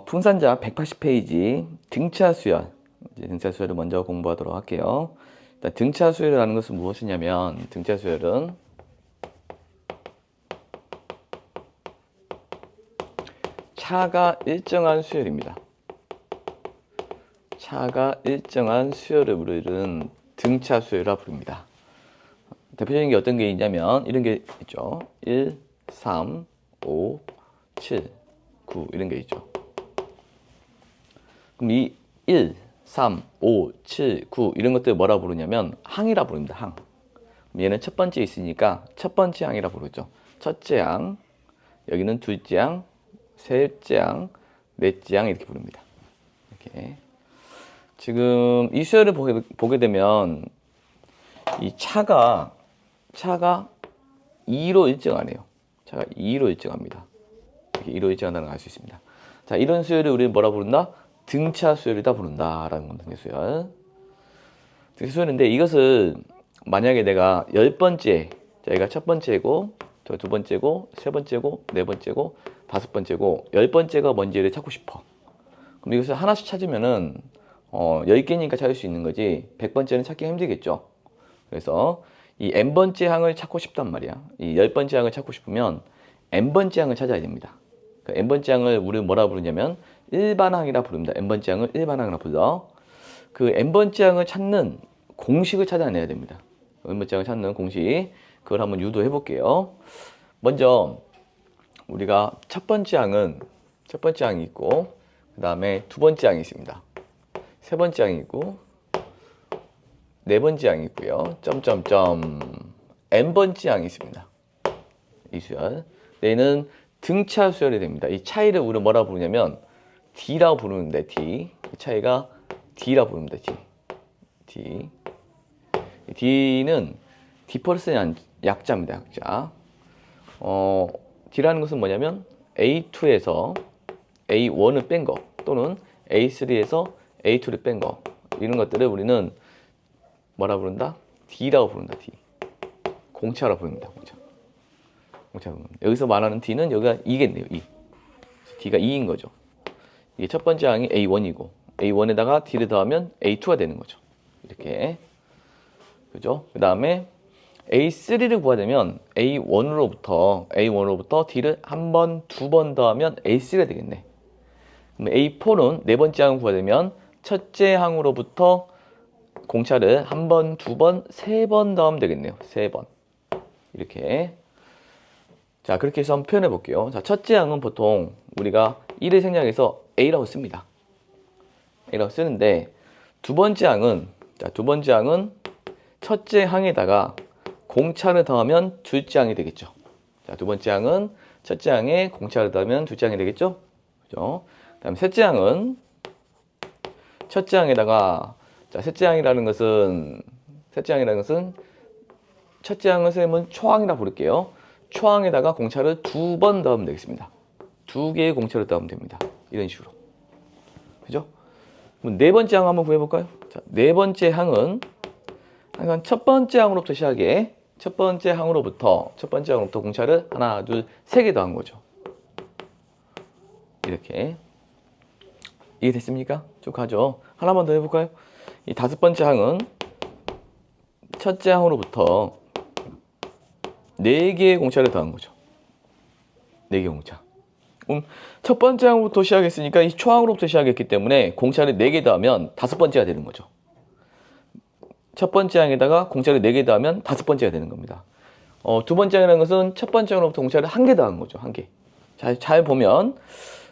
풍산자 180페이지 등차 수열. 등차 수열을 먼저 공부하도록 할게요. 일단 등차 수열이라는 것은 무엇이냐면, 등차 수열은 차가 일정한 수열입니다. 차가 일정한 수열을 우리는 등차 수열이라 부릅니다. 대표적인 게 어떤 게 있냐면 이런 게 있죠. 1, 3, 5, 7, 9 이런 게 있죠. 그럼 이 1, 3, 5, 7, 9 이런 것들 뭐라 부르냐면 항이라 부릅니다. 항. 얘는 첫 번째 있으니까 첫 번째 항이라 부르죠. 첫째 항, 여기는 둘째 항, 셋째 항, 넷째 항 이렇게 부릅니다. 이렇게. 지금 이 수열을 보게 되면 이 차가 2로 일정하네요. 차가 2로 일정합니다. 이렇게 2로 일정한다는 걸 알 수 있습니다. 자, 이런 수열을 우리는 뭐라 부른다? 등차 수열이다 부른다 라는 건 등차 수열. 등차 수열인데 이것을 만약에 내가 10번째, 자, 여기가 첫 번째고, 두 번째고, 세 번째고, 네 번째고, 다섯 번째고, 10번째가 뭔지를 찾고 싶어. 그럼 이것을 하나씩 찾으면은 10개니까 찾을 수 있는 거지 100번째는 찾기 힘들겠죠. 그래서 이 n번째 항을 찾고 싶단 말이야. 이 10번째 항을 찾고 싶으면 n번째 항을 찾아야 됩니다. 그 n번째 항을 우리는 뭐라 부르냐면 일반항이라 부릅니다. n번째 항을 일반항이라 불러. 그 n번째 항을 찾는 공식을 찾아내야 됩니다. n번째 항을 찾는 공식, 그걸 한번 유도해 볼게요. 먼저 우리가 첫 번째 항이 있고, 그 다음에 두 번째 항이 있습니다. 세 번째 항이 있고, 네 번째 항이 있고요. n번째 항이 있습니다. 이 수열. 얘는 등차 수열이 됩니다. 이 차이를 우리가 뭐라 부르냐면 D라고 부르는데, D. 이 차이가 D라고 부릅니다. D. D는 디퍼런스의 약자입니다. 약자. D라는 것은 뭐냐면 A2에서 A1을 뺀 거, 또는 A3에서 A2를 뺀 거, 이런 것들을 우리는 뭐라 부른다? D라고 부른다. D. 공차라고 부릅니다. 공차. 여기서 말하는 D는 여기가 2겠네요. 2. D가 2인 거죠. 이게 첫 번째 항이 A1이고, A1에다가 D를 더하면 A2가 되는 거죠. 이렇게. 그죠? 그 다음에 A3를 구하려면 A1으로부터 D를 한 번, 두 번 더하면 A3가 되겠네. 그럼 A4는 네 번째 항을 구하려면 첫째 항으로부터 공차를 한 번, 두 번, 세 번 더하면 되겠네요. 세 번. 이렇게. 자, 그렇게 해서 한번 표현해 볼게요. 자, 첫째 항은 보통 우리가 1을 생략해서 A라고 씁니다. A라고 쓰는데, 두 번째 항은 첫째 항에다가 공차를 더하면 둘째 항이 되겠죠. 자, 두 번째 항은 첫째 항에 공차를 더하면 둘째 항이 되겠죠. 그죠? 그 다음에 셋째 항은 첫째 항에다가, 자, 셋째 항이라는 것은 첫째 항을 쓰면 초항이라 부를게요. 초항에다가 공차를 두 번 더하면 되겠습니다. 두 개의 공차를 더하면 됩니다. 이런 식으로. 그죠? 그럼 네 번째 항 한번 구해볼까요? 자, 네 번째 항은 항상 첫 번째 항으로부터 시작해. 첫 번째 항으로부터 공차를 하나, 둘, 세 개 더한 거죠. 이렇게. 이게 됐습니까? 쭉 가죠. 하나만 더 해볼까요? 이 다섯 번째 항은 첫째 항으로부터 4개의 공차를 더한 거죠. 4개 공차. 첫 번째 항으로부터 시작했으니까 이 초항으로부터 시작했기 때문에 공차를 4개 더하면 다섯 번째가 되는 거죠. 첫 번째 항에다가 공차를 4개 더하면 다섯 번째가 되는 겁니다. 두 번째 항이라는 것은 첫 번째 항으로부터 공차를 1개 더한 거죠. 1개. 잘 보면,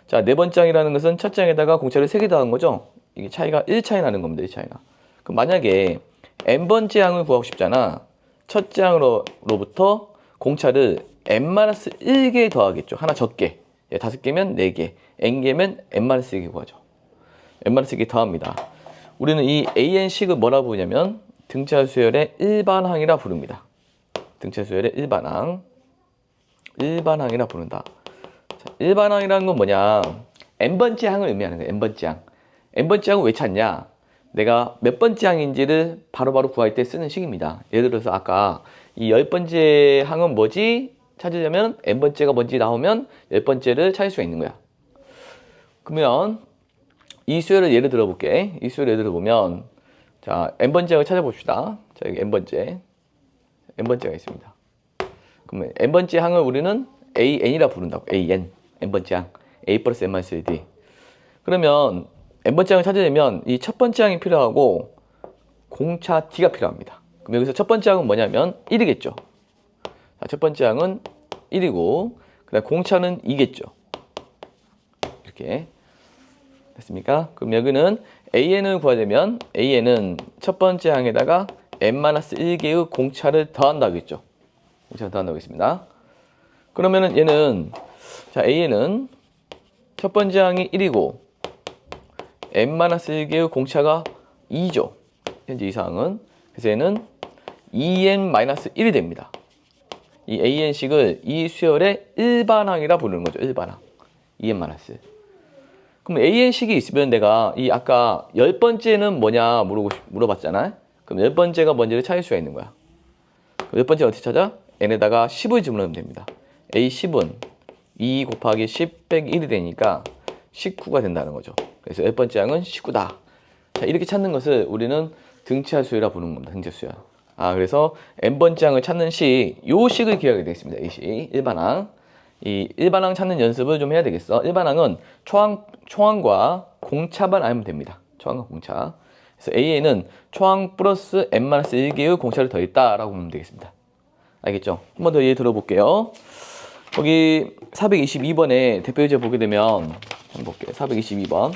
자, 네 번째 항이라는 것은 첫째 항에다가 공차를 3개 더한 거죠. 이게 차이가 1차이 나는 겁니다. 1차이나. 그럼 만약에 n번째 항을 구하고 싶잖아. 첫째 항으로부터 공차를 n-1개 더하겠죠. 하나 적게. 5개면 4개. n개면 n-1개 구하죠. n-1개 더합니다. 우리는 이 an식을 뭐라 부르냐면 등차 수열의 일반항이라 부릅니다. 등차 수열의 일반항이라 부른다. 자, 일반항이라는 건 뭐냐? n번째 항을 의미하는 거예요. n번째 항. n번째 항을 왜 찾냐? 내가 몇 번째 항인지를 바로바로 구할 때 쓰는 식입니다. 예를 들어서 아까 이 10번째 항은 뭐지? 찾으려면 n번째가 뭔지 나오면 10번째를 찾을 수가 있는 거야. 그러면 이 수열을 예를 들어볼게. 이 수열을 예를 들어보면 자 n번째 항을 찾아봅시다. 자 여기 n번째가 있습니다. 그러면 n번째 항을 우리는 an이라 부른다고. n번째 항 a 플러스 n-1d. 그러면 n번째 항을 찾으려면 이 첫 번째 항이 필요하고 공차 d가 필요합니다. 그럼 여기서 첫 번째 항은 뭐냐면 1이겠죠. 자, 첫 번째 항은 1이고 그다음 공차는 2겠죠. 이렇게 됐습니까? 그럼 여기는 an을 구하려면 an은 첫 번째 항에다가 n-1개의 공차를 더한다고 했죠. 공차를 더한다고 했습니다. 그러면은 얘는 자 an은 첫 번째 항이 1이고 n-1개의 공차가 2죠. 현재 이 사항은. 그래서 얘는 2n-1이 됩니다. 이 an식을 이 수열의 일반항이라 부르는 거죠. 일반항. 2n-. 그럼 an식이 있으면 내가 이 아까 10번째는 뭐냐 물어봤잖아. 그럼 10번째가 뭔지를 찾을 수가 있는 거야. 그럼 10번째 어떻게 찾아? n에다가 10을 집어넣으면 됩니다. a10은 2 곱하기 10 빼기 1이 되니까 19가 된다는 거죠. 그래서 10번째 항은 19다. 자, 이렇게 찾는 것을 우리는 등차 수열이라 부르는 겁니다. 등차 수열. 그래서 n번째 항을 찾는 시, 요 식을 기억하게 되겠습니다. 이 식, 일반항. 이 일반항 찾는 연습을 좀 해야 되겠어. 일반항은 초항과 공차만 알면 됩니다. 초항과 공차. 그래서 AN은 초항 플러스 n-1개의 공차를 더했다라고 보면 되겠습니다. 알겠죠? 한 번 더 예를 들어볼게요. 거기 422번에 대표 예제 보게 되면 한번 볼게요. 422번.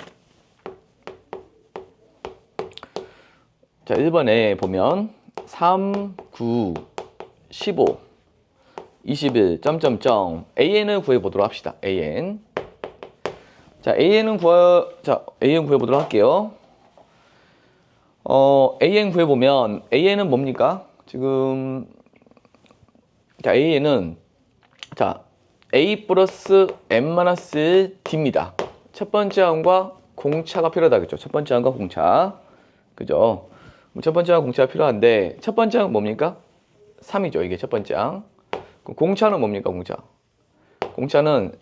자, 1번에 보면 3, 9, 15, 21, 점점점 AN을 구해보도록 합시다. AN. 자, AN 구해보도록 할게요. AN 구해보면 AN은 뭡니까? 지금 자, AN은 자, A 플러스 n-D입니다. 첫 번째 항과 공차가 필요하다겠죠. 첫 번째 항과 공차. 그죠? 첫 번째 항 공차가 필요한데 첫 번째 항은 뭡니까? 3이죠. 이게 첫 번째 항. 그럼 공차는 뭡니까? 공차는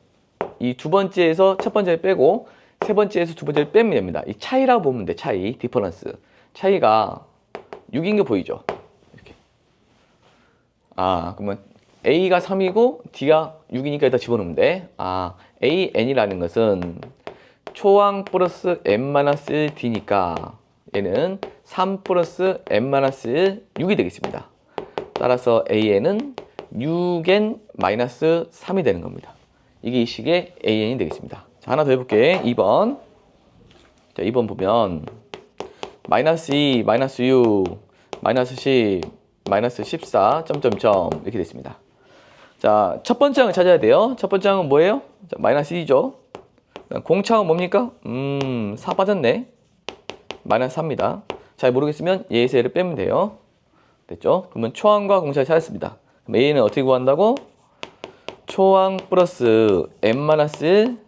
이 두 번째에서 첫 번째를 빼고 세 번째에서 두 번째를 빼면 됩니다. 이 차이라고 보면 돼. 차이, 디퍼런스. 차이가 6인 게 보이죠? 이렇게. 그러면 A가 3이고 D가 6이니까 일단 집어넣으면 돼. AN이라는 것은 초항 플러스 n-D니까 얘는 3 플러스 n-1, 6이 되겠습니다. 따라서 AN은 6n-3이 되는 겁니다. 이게 이 식의 AN이 되겠습니다. 자, 하나 더 해볼게. 2번. 자, 2번 보면 마이너스 2, 마이너스 6, 마이너스 10, 마이너스 14, 점점점 이렇게 됐습니다. 자, 첫 번째 항을 찾아야 돼요. 첫 번째 항은 뭐예요? 자, 마이너스 2죠. 공차항은 뭡니까? 4 빠졌네. 마이너스 4입니다. 잘 모르겠으면 얘에서 얘를 빼면 돼요. 됐죠? 그러면 초항과 공차를 찾았습니다. 그럼 A는 어떻게 구한다고? 초항 플러스 n-1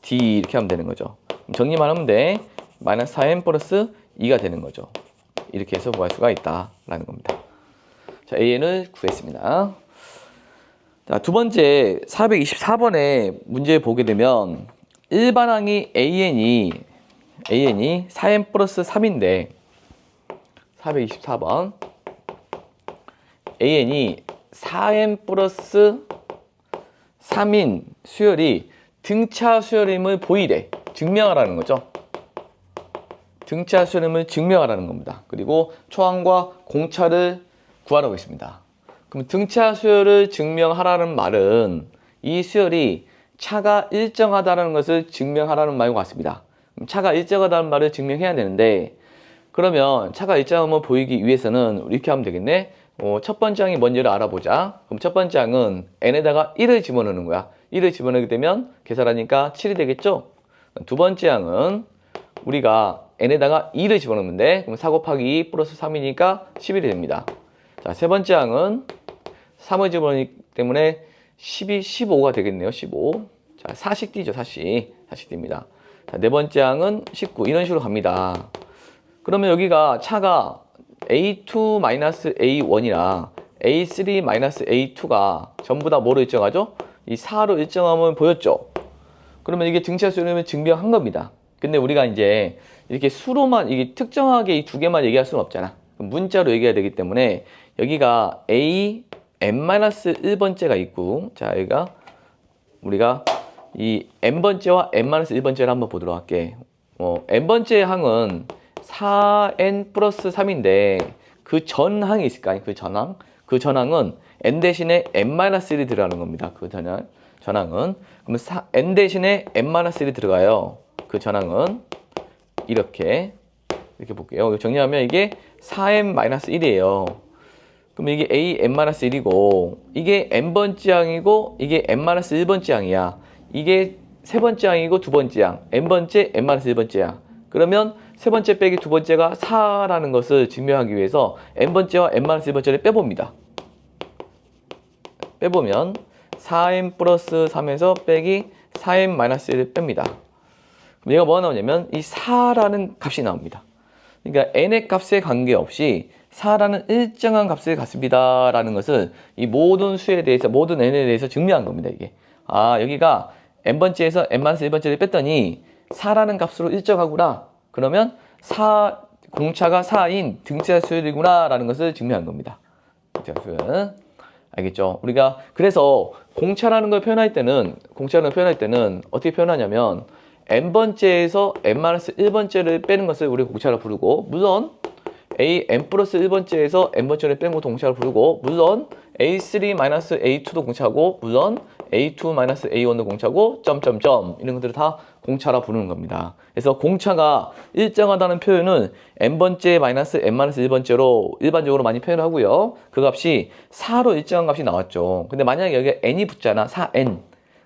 D 이렇게 하면 되는 거죠. 그럼 정리만 하면 돼. 마이너스 4n 플러스 2가 되는 거죠. 이렇게 해서 구할 수가 있다라는 겁니다. 자, AN을 구했습니다. 자, 두 번째 424번에 문제 보게 되면 일반항이 AN이 4n 플러스 3인데 424번 AN이 4n 플러스 3인 수열이 등차 수열임을 보이래. 증명하라는 거죠. 등차 수열임을 증명하라는 겁니다. 그리고 초항과 공차를 구하라고 했습니다. 그럼 등차 수열을 증명하라는 말은 이 수열이 차가 일정하다는 것을 증명하라는 말과 같습니다. 그럼 차가 일정하다는 말을 증명해야 되는데 그러면 차가 일정함을 보이기 위해서는 이렇게 하면 되겠네. 첫 번째 항이 뭔지를 알아보자. 그럼 첫 번째 항은 n에다가 1을 집어넣는 거야. 1을 집어넣게 되면 계산하니까 7이 되겠죠? 두 번째 항은 우리가 n에다가 2를 집어넣으면 돼. 그럼 4 곱하기 2 플러스 3이니까 11이 됩니다. 자, 세 번째 항은 3을 집어넣기 때문에 12, 15가 되겠네요. 15. 자, 4씩 띄죠. 4씩 띄입니다. 자, 네 번째 항은 19. 이런 식으로 갑니다. 그러면 여기가 차가 A2-A1이랑 A3-A2가 전부 다 뭐로 일정하죠? 이 4로 일정함을 보였죠? 그러면 이게 등차 수열을 증명한 겁니다. 근데 우리가 이제 이렇게 수로만, 이게 특정하게 이 두 개만 얘기할 수는 없잖아. 문자로 얘기해야 되기 때문에 여기가 A, n-1번째가 있고, 자, 여기가 우리가 이 n번째와 n-1번째를 한번 보도록 할게. n번째 항은 4n 플러스 3인데 그 전항이 있을까요? 그 전항? 그 전항은 n 대신에 n-1이 들어가는 겁니다. 그 전항은. 그러면 n 대신에 n-1이 들어가요. 그 전항은 이렇게 볼게요. 정리하면 이게 4n-1이에요. 그럼 이게 a n-1이고 이게 n번째 항이고 이게 n-1번째 항이야. 이게 세 번째 항이고 두 번째 항. n번째 n-1번째 항. 그러면 세 번째 빼기 두 번째가 4라는 것을 증명하기 위해서 n번째와 n-1번째를 빼봅니다. 빼보면 4n 플러스 3에서 빼기 4n-1을 뺍니다. 그럼 얘가 뭐가 나오냐면 이 4라는 값이 나옵니다. 그러니까 n의 값에 관계없이 4라는 일정한 값을 갖습니다 라는 것을 이 모든 수에 대해서, 모든 n에 대해서 증명한 겁니다. 이게 여기가 n번째에서 n-1번째를 뺐더니 4라는 값으로 일정하구나. 그러면 공차가 4인 등차 수열이구나 라는 것을 증명한 겁니다. 등차 수열. 알겠죠? 우리가 그래서 공차라는 걸 표현할 때는 어떻게 표현하냐면 n번째에서 n-1번째를 빼는 것을 우리가 공차로 부르고, 물론 n 플러스 1번째에서 n번째를 뺀 거 동차로 부르고, 물론 a3-a2도 공차고, 물론 a2-a1도 공차고, 점점점 이런 것들을 다 공차라 부르는 겁니다. 그래서 공차가 일정하다는 표현은 n번째 마이너스 n-1번째로 일반적으로 많이 표현을 하고요. 그 값이 4로 일정한 값이 나왔죠. 근데 만약에 여기에 n이 붙잖아. 4n.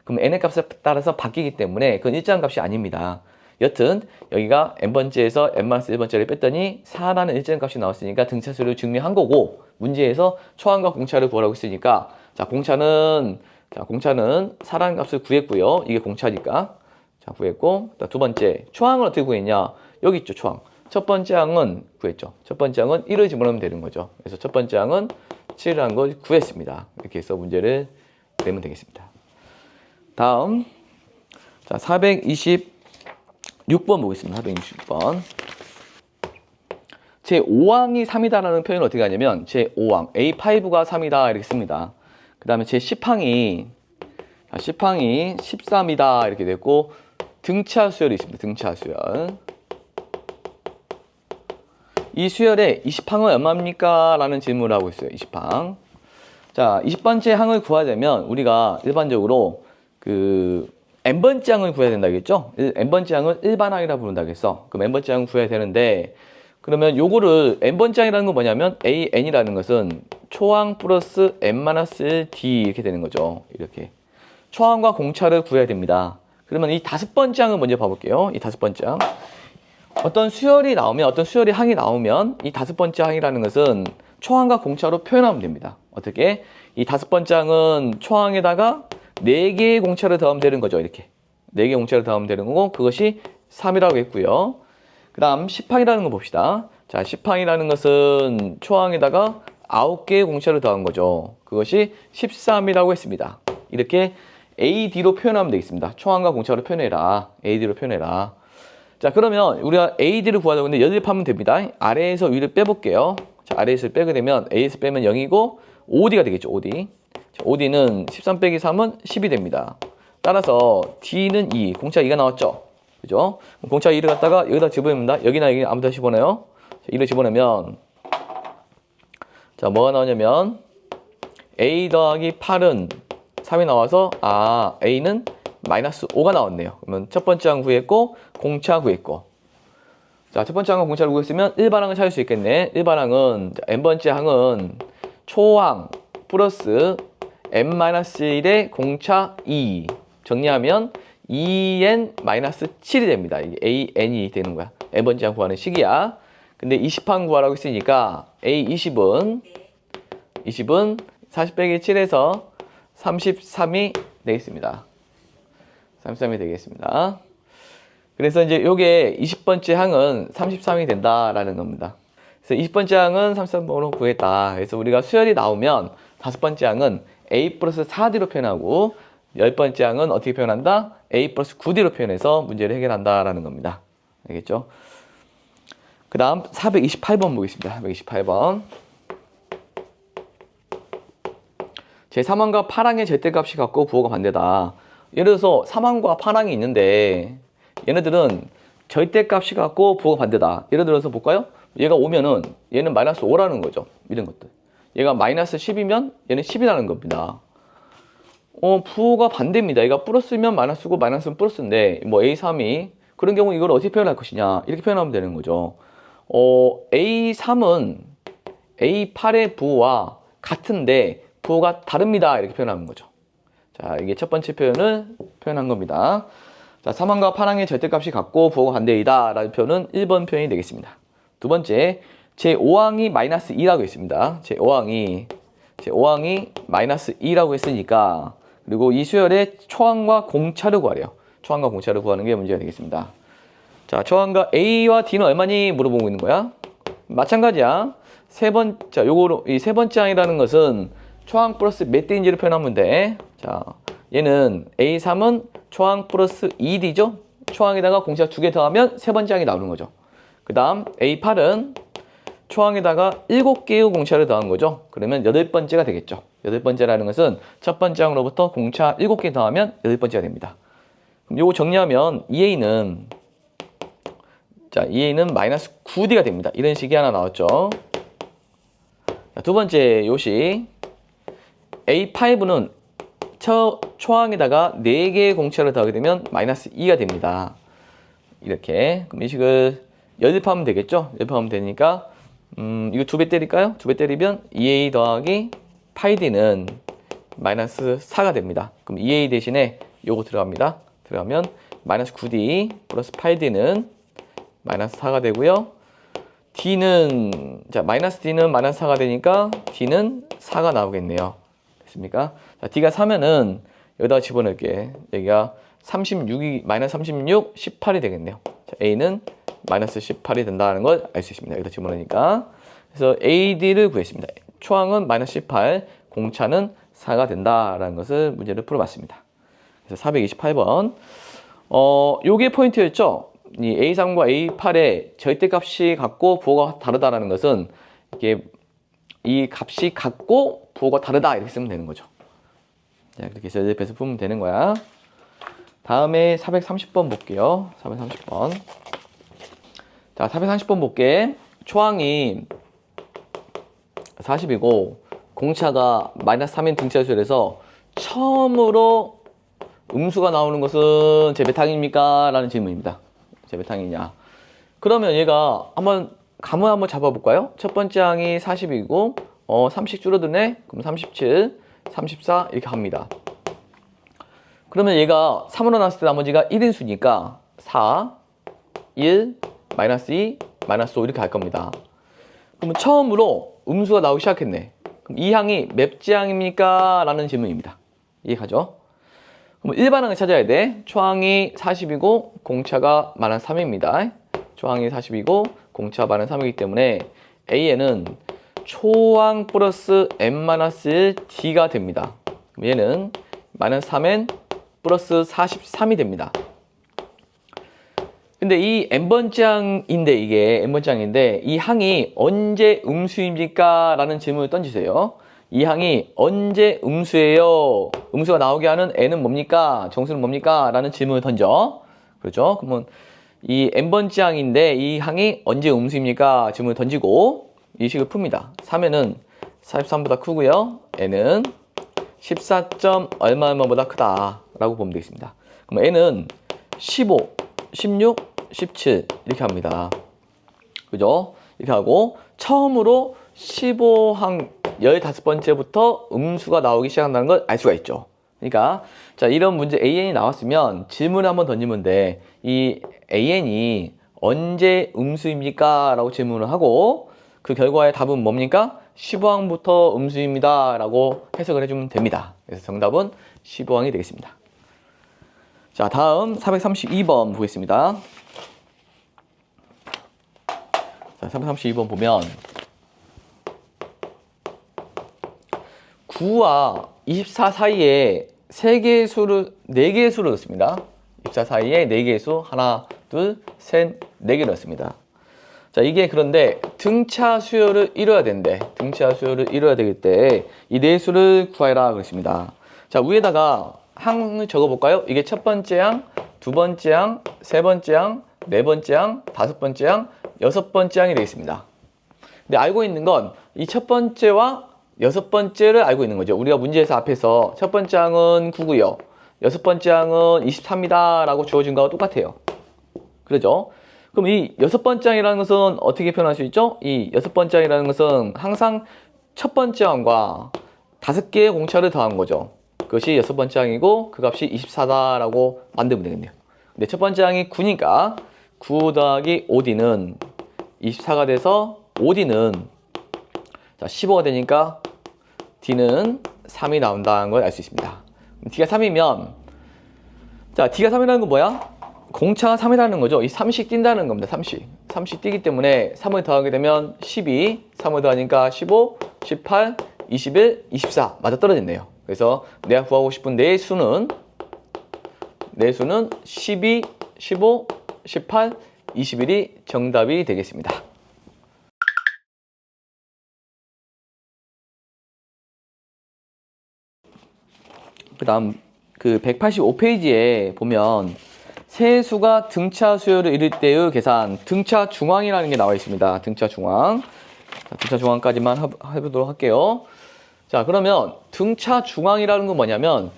그럼 n의 값에 따라서 바뀌기 때문에 그건 일정한 값이 아닙니다. 여튼 여기가 n번째에서 n-1번째를 뺐더니 4라는 일정한 값이 나왔으니까 등차 수열을 증명한 거고, 문제에서 초항과 공차를 구하라고 했으니까 공차는 4라는 값을 구했고요. 이게 공차니까. 자, 구했고, 두 번째, 초항을 어떻게 구했냐? 여기 있죠, 초항. 첫 번째 항은 구했죠. 첫 번째 항은 1을 집어넣으면 되는 거죠. 그래서 첫 번째 항은 7이라는 걸 구했습니다. 이렇게 해서 문제를 내면 되겠습니다. 다음, 자, 426번 보겠습니다. 426번. 제5항이 3이다라는 표현을 어떻게 하냐면, 제5항, A5가 3이다 이렇게 씁니다. 그 다음에 제10항이 13이다 이렇게 됐고, 등차 수열이 있습니다. 등차 수열. 이 수열에 20항은 얼마입니까? 라는 질문을 하고 있어요. 20항. 자, 20번째 항을 구하려면 우리가 일반적으로 n번째 항을 구해야 된다겠죠? n번째 항을 일반항이라 부른다겠어. 그럼 n번째 항을 구해야 되는데, 그러면 요거를 n번째 항이라는 건 뭐냐면 an이라는 것은 초항 플러스 n-1d 이렇게 되는 거죠. 이렇게. 초항과 공차를 구해야 됩니다. 그러면 이 5번째 항을 먼저 봐볼게요. 이 5번째 항. 어떤 수열이 항이 나오면 이 5번째 항이라는 것은 초항과 공차로 표현하면 됩니다. 어떻게? 이 5번째 항은 초항에다가 4개의 공차를 더하면 되는 거죠. 이렇게. 4개의 공차를 더하면 되는 거고, 그것이 3이라고 했고요. 그 다음 10항이라는 거 봅시다. 자, 10항이라는 것은 초항에다가 9개의 공차를 더한 거죠. 그것이 13이라고 했습니다. 이렇게 AD로 표현하면 되겠습니다. 초항과 공차로 표현해라. AD로 표현해라. 자, 그러면 우리가 AD를 구하려고 했는데 연립하면 됩니다. 아래에서 위를 빼볼게요. 자, 아래에서 빼게 되면 A에서 빼면 0이고 5D가 되겠죠. 5D. 자, 5D는 13 빼기 3은 10이 됩니다. 따라서 D는 2. 공차 2가 나왔죠. 그죠? 공차 2를 갖다가 여기다 집어넣습니다. 여기나 여기 아무데나 집어넣어요. 자, 2를 집어넣으면, 자, 뭐가 나오냐면 A 더하기 8은 3이 나와서 A는 마이너스 5가 나왔네요. 그러면 첫 번째 항 구했고 공차 구했고, 자, 첫 번째 항과 공차를 구했으면 일반항을 찾을 수 있겠네. 일반항은 n번째 항은 초항 플러스 n-1의 공차 2 정리하면 2n-7이 됩니다. 이게 an이 되는 거야. n번째 항 구하는 식이야. 근데 20항 구하라고 했으니까 A20은 40 빼기 7에서 33이 되겠습니다. 33이 되겠습니다. 그래서 이제 요게 20번째 항은 33이 된다라는 겁니다. 그래서 20번째 항은 33번으로 구했다. 그래서 우리가 수열이 나오면 5번째 항은 A 플러스 4D로 표현하고, 열 번째 항은 어떻게 표현한다? a 플러스 9d로 표현해서 문제를 해결한다라는 겁니다. 알겠죠? 그 다음 428번 보겠습니다. 428번. 제3항과 8항의 절대값이 같고 부호가 반대다. 예를 들어서 3항과 8항이 있는데 얘네들은 절대값이 같고 부호가 반대다. 예를 들어서 볼까요? 얘가 5면은 얘는 마이너스 5라는 거죠. 이런 것들. 얘가 마이너스 10이면 얘는 10이라는 겁니다. 부호가 반대입니다. 얘가 플러스면 마이너스고 마이너스면 플러스인데 뭐 A3이 그런 경우 이걸 어떻게 표현할 것이냐 이렇게 표현하면 되는 거죠. A3은 A8의 부호와 같은데 부호가 다릅니다. 이렇게 표현하는 거죠. 자, 이게 첫 번째 표현을 표현한 겁니다. 자, 3항과 8항의 절대값이 같고 부호가 반대이다 라는 표현은 1번 표현이 되겠습니다. 두 번째, 제5항이 마이너스 2라고 했습니다. 제5항이 마이너스 2라고 했으니까 그리고 이 수열의 초항과 공차를 구하래요. 초항과 공차를 구하는 게 문제가 되겠습니다. 자, 초항과 A와 D는 얼마니 물어보고 있는 거야. 마찬가지야. 요거로 이 세 번째 항이라는 것은 초항 플러스 몇 대인지를 표현하면 돼. 자, 얘는 A3은 초항 플러스 2D죠. 초항에다가 공차 2개 더하면 세 번째 항이 나오는 거죠. 그 다음 A8은 초항에다가 7개의 공차를 더한 거죠. 그러면 8번째가 되겠죠. 8번째라는 것은 첫 번째 항으로부터 공차 7개 더하면 8번째가 됩니다. 그럼 요거 정리하면 2A는 마이너스 9D가 됩니다. 이런 식이 하나 나왔죠. 자, 두 번째 요식 A5는 초항에다가 4개의 공차를 더하게 되면 마이너스 2가 됩니다. 이렇게 그럼 이 식을 연립하면 되겠죠. 연립하면 되니까 이거 2배 때릴까요? 2배 때리면 2A 더하기 파이D는 마이너스 4가 됩니다. 그럼 2A 대신에 요거 들어갑니다. 들어가면 마이너스 9D 플러스 파이D는 마이너스 4가 되고요. 마이너스 D는 마이너스 4가 되니까 D는 4가 나오겠네요. 됐습니까? 자, D가 4면은 여기다가 집어넣을게. 여기가 마이너스 36, 18이 되겠네요. 자, A는 마이너스 18이 된다는 걸 알 수 있습니다. 여기다 집어넣으니까. 그래서 AD를 구했습니다. 초항은 마이너스 18, 공차는 4가 된다라는 것을 문제를 풀어봤습니다. 그래서 428번. 요게 포인트였죠? 이 A3과 A8의 절대값이 같고 부호가 다르다라는 것은 이게 이 값이 같고 부호가 다르다 이렇게 쓰면 되는 거죠. 자, 이렇게 해서 연립해서 풀면 되는 거야. 다음에 430번 볼게요. 430번. 자, 430번 볼게. 초항이 40이고 공차가 마이너스 3인 등차수열에서 처음으로 음수가 나오는 것은 제배탕입니까? 라는 질문입니다. 제배탕이냐. 그러면 얘가 감을 한번 잡아볼까요? 첫 번째 항이 40이고 30 줄어드네? 그럼 37, 34 이렇게 합니다. 그러면 얘가 3으로 나왔을 때 나머지가 1인수니까 4, 1, 마이너스 2, 마이너스 5 이렇게 할 겁니다. 그러면 처음으로 음수가 나오기 시작했네. 그럼 이 항이 몇 지항입니까? 라는 질문입니다. 이해가죠? 그럼 일반항을 찾아야 돼. 초항이 40이고 공차가 마이너스 3입니다. 초항이 40이고 공차가 마이너스 3이기 때문에 A에는 초항 플러스 n-1D가 됩니다. 그럼 얘는 마이너스 3n 플러스 43이 됩니다. 근데 이 n번째 항인데 이게 n번째 항인데 이 항이 언제 음수입니까? 라는 질문을 던지세요. 이 항이 언제 음수예요? 음수가 나오게 하는 n은 뭡니까? 정수는 뭡니까? 라는 질문을 던져. 그렇죠? 그러면 이 n번째 항인데 이 항이 언제 음수입니까? 질문을 던지고 이 식을 풉니다. 3에는 43보다 크고요. n은 14. 얼마보다 크다 라고 보면 되겠습니다. 그럼 n은 15, 16, 17 이렇게 합니다. 그죠? 이렇게 하고 처음으로 15항 15번째부터 음수가 나오기 시작한다는 걸 알 수가 있죠. 그러니까 자, 이런 문제 AN이 나왔으면 질문을 한번 던지면 돼. 이 AN이 언제 음수입니까? 라고 질문을 하고 그 결과의 답은 뭡니까? 15항부터 음수입니다 라고 해석을 해주면 됩니다. 그래서 정답은 15항이 되겠습니다. 자, 다음 432번 보겠습니다. 자, 432번 보면 9와 24 사이에 3개의 수를, 4개의 수를 넣습니다. 입사 사이에 4개의 수, 하나, 둘, 셋, 4개를 넣습니다. 자, 이게 그런데 등차 수열을 이뤄야 되는데, 등차 수열을 이뤄야 되기 때문에 이 4수를 구하라 그랬습니다. 자, 위에다가 항을 적어볼까요? 이게 첫 번째 항, 두 번째 항, 세 번째 항, 네 번째 항, 다섯 번째 항, 여섯 번째 항이 되겠습니다. 근데 알고 있는 건 이 첫 번째와 여섯 번째를 알고 있는 거죠. 우리가 문제에서 앞에서 첫 번째 항은 9고요. 여섯 번째 항은 23입니다. 라고 주어진 거와 똑같아요. 그러죠? 그럼 이 여섯 번째 항이라는 것은 어떻게 표현할 수 있죠? 이 여섯 번째 항이라는 것은 항상 첫 번째 항과 5개의 공차를 더한 거죠. 그것이 여섯 번째 항이고 그 값이 24다라고 만들면 되겠네요. 근데 첫 번째 항이 9니까 9 더하기 5D는 24가 돼서 5D는 자, 15가 되니까 D는 3이 나온다는 걸 알 수 있습니다. D가 3이면 자, D가 3이라는 건 뭐야? 공차가 3이라는 거죠. 이 3씩 뛴다는 겁니다. 3씩 뛰기 때문에 3을 더하게 되면 12, 3을 더하니까 15, 18, 21, 24 맞아 떨어졌네요. 그래서 내가 구하고 싶은 내 수는 12, 15, 18, 21이 정답이 되겠습니다. 그 다음 그 185페이지에 보면 세수가 등차 수열을 이룰 때의 계산, 등차 중앙이라는 게 나와 있습니다. 등차 중앙. 자, 등차 중앙까지만 해보도록 할게요. 자, 그러면 등차 중앙이라는 건 뭐냐면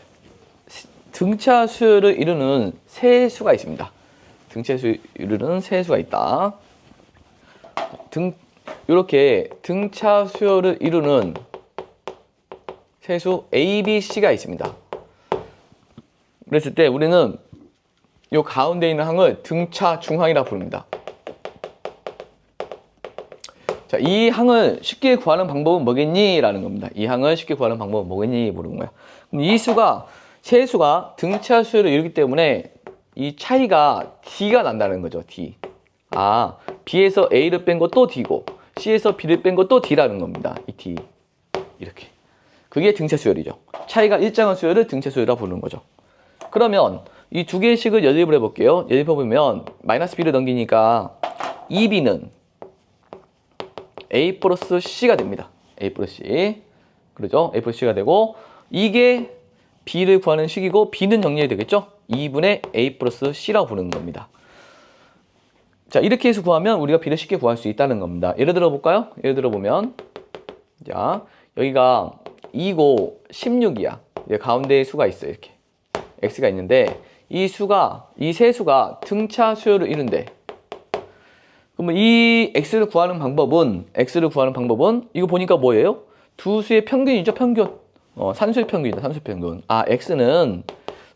등차 수열을 이루는 세수가 있습니다. 등차 수열을 이루는 세수가 있다. 이렇게 등차 수열을 이루는 세수 A, B, C가 있습니다. 그랬을 때 우리는 이 가운데 있는 항을 등차 중항이라 부릅니다. 자, 이 항을 쉽게 구하는 방법은 뭐겠니? 라는 겁니다. 이 항을 쉽게 구하는 방법은 뭐겠니? 모르는 거야. 이 수가, 세수가 등차 수열을 이루기 때문에 이 차이가 D가 난다는 거죠. D. 아, B에서 A를 뺀 것도 D고 C에서 B를 뺀 것도 D라는 겁니다. 이 D. 이렇게. 그게 등차 수열이죠. 차이가 일정한 수열을 등차 수열이라고 부르는 거죠. 그러면 이 두 개의 식을 연립을 해볼게요. 연립해보면 마이너스 B를 넘기니까 2B는 A 플러스 C가 됩니다. A 플러스 C. 그러죠? A 플러스 C가 되고 이게 B를 구하는 식이고 B는 정리해야 되겠죠? 2분의 A 플러스 C라고 부르는 겁니다. 자, 이렇게 해서 구하면 우리가 B를 쉽게 구할 수 있다는 겁니다. 예를 들어 볼까요? 예를 들어 보면 자, 여기가 2고 16이야. 가운데에 수가 있어요. 이렇게. X가 있는데 이 세수가 등차 수열을 이룬대. 그러면 이 X를 구하는 방법은 이거 보니까 뭐예요? 두 수의 평균이죠, 평균. 산수의 평균이다, 산수의 평균. 아, X는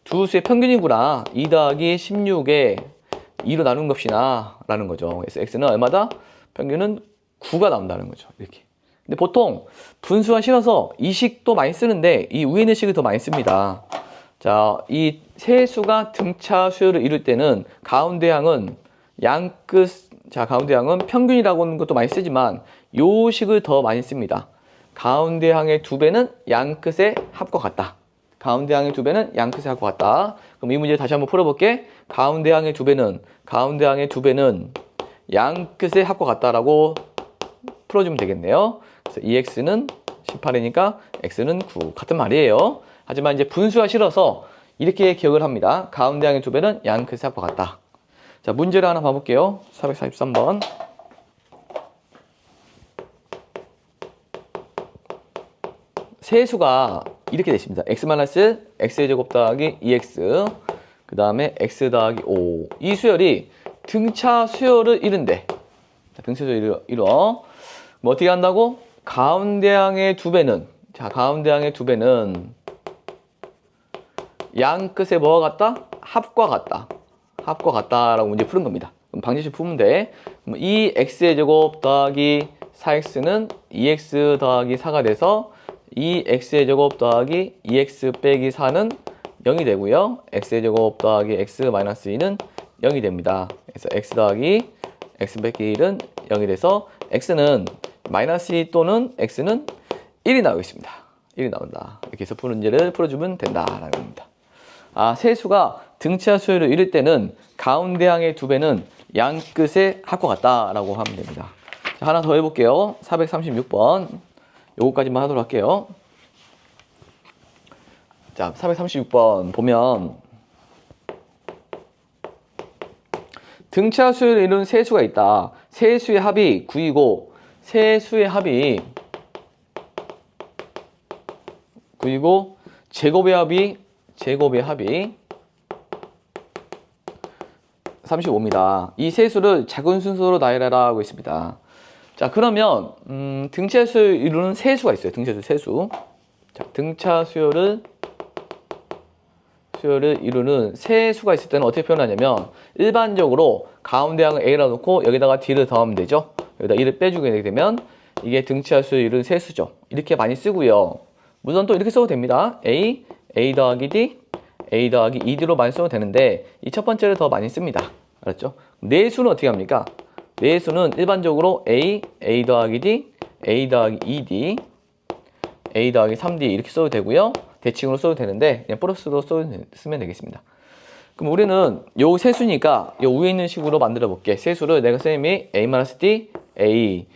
두 수의 평균이구나. 2 더하기 16에 2로 나눈 값이나 라는 거죠. 그래서 X는 얼마다? 평균은 9가 나온다는 거죠. 이렇게. 근데 보통 분수가 싫어서 이 식도 많이 쓰는데 이 위에 있는 식을 더 많이 씁니다. 자, 이 세수가 등차 수열을 이룰 때는 가운데 항은 가운데 항은 평균이라고 하는 것도 많이 쓰지만 요 식을 더 많이 씁니다. 가운데 항의 2배는 양끝의 합과 같다. 가운데 항의 2배는 양끝의 합과 같다. 그럼 이 문제 다시 한번 풀어볼게. 가운데 항의 2배는 양끝의 합과 같다라고 풀어주면 되겠네요. 그래서 2x는 18이니까 x는 9 같은 말이에요. 하지만 이제 분수가 싫어서 이렇게 기억을 합니다. 가운데 항의 2배는 양끝의 합과 같다. 자, 문제를 하나 봐볼게요. 443번. 세수가 이렇게 됐습니다. x의 제곱 더하기 2x 그 다음에 x 더하기 5. 이 수열이 등차 수열을 이룬대. 자, 등차 수열을 이뤄. 뭐 어떻게 한다고? 가운데 항의 2배는 양 끝에 뭐가 같다? 합과 같다라고 문제 푸는 겁니다. 그럼 방정식 풀면 돼. 그럼 2x의 제곱 더하기 4x는 2x 더하기 4가 돼서 2x의 제곱 더하기 2x 빼기 4는 0이 되고요. x의 제곱 더하기 x 마이너스 2는 0이 됩니다. 그래서 x 더하기 x 빼기 1은 0이 돼서 x는 마이너스 2 또는 x는 1이 나오겠습니다. 1이 나온다. 이렇게 해서 푸는 문제를 풀어주면 된다라는 겁니다. 아, 세수가 등차 수열을 이룰 때는 가운데 항의 2배는 양 끝의 합과 같다라고 하면 됩니다. 자, 하나 더 해볼게요. 436번. 요거까지만 하도록 할게요. 자, 436번 보면 등차 수열을 이루는 세수가 있다. 세수의 합이 9이고 세수의 합이 9이고 제곱의 합이 35입니다. 이 세수를 작은 순서로 나열하라 하고 있습니다. 자, 그러면 등차 수열을 이루는 세수가 있어요. 등차 수열 세수. 자, 등차 수열을 이루는 세수가 있을 때는 어떻게 표현하냐면 일반적으로 가운데 항을 A라 놓고 여기다가 D를 더하면 되죠. 여기다 1을 빼주게 되면 이게 등차 수열을 이루는 세수죠. 이렇게 많이 쓰고요. 물론 또 이렇게 써도 됩니다. A 더하기 D, A 더하기 2D로 많이 써도 되는데 이 첫 번째를 더 많이 씁니다. 알았죠? 내수는 어떻게 합니까? 내수는 일반적으로 A 더하기 D, A 더하기 2D, A 더하기 3D 이렇게 써도 되고요. 대칭으로 써도 되는데 그냥 플러스로 쓰면 되겠습니다. 그럼 우리는 요 세수니까 요 위에 있는 식으로 만들어 볼게. 세수를 내가 쌤이 A-D, A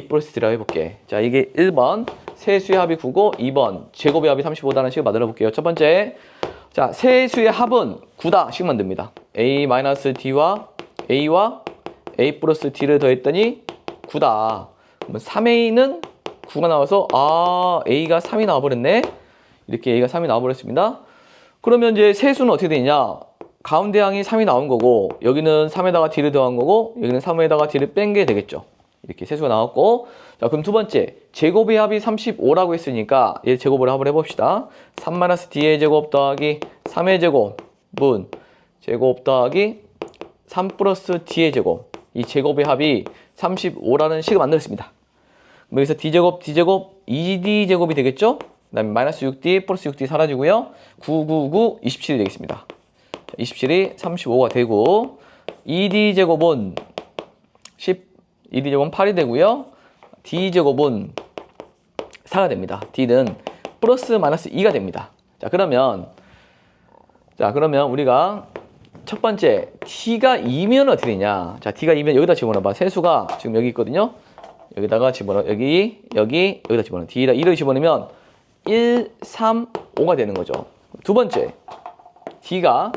플러스 D라고 해볼게. 자, 이게 1번 세수의 합이 9고 2번 제곱의 합이 35다는 식으로 만들어 볼게요. 첫 번째, 자, 세수의 합은 9다 식 만듭니다. A-D와 A와 A 플러스 D를 더했더니 9다. 그러면 3A는 9가 나와서 A가 3이 나와버렸네. 이렇게 A가 3이 나와버렸습니다. 그러면 이제 세수는 어떻게 되냐? 가운데 항이 3이 나온 거고 여기는 3에다가 D를 더한 거고 여기는 3에다가 D를 뺀 게 되겠죠. 이렇게 세수가 나왔고, 자, 그럼 두 번째 제곱의 합이 35라고 했으니까 얘 제곱을 한번 해봅시다. 3-D의 제곱 더하기 3의 제곱분 제곱 더하기 3 플러스 D의 제곱, 이 제곱의 합이 35라는 식을 만들었습니다. 여기서 D제곱 2D제곱이 되겠죠? 그 다음에 마이너스 6D 플러스 6D 사라지고요. 9, 9, 9, 27이 되겠습니다. 27이 35가 되고 2D제곱은 2D제곱은 8이 되고요. D제곱은 4가 됩니다. D는 플러스 마이너스 2가 됩니다. 자, 그러면 우리가 첫 번째 T가 2면 어떻게 되냐? 자, T가 2면 여기다 집어넣어봐. 세수가 지금 여기 있거든요. 여기다가 집어넣어. 여기다 집어넣어. D에다 2를 집어넣으면 1, 3, 5가 되는 거죠. 두 번째, D가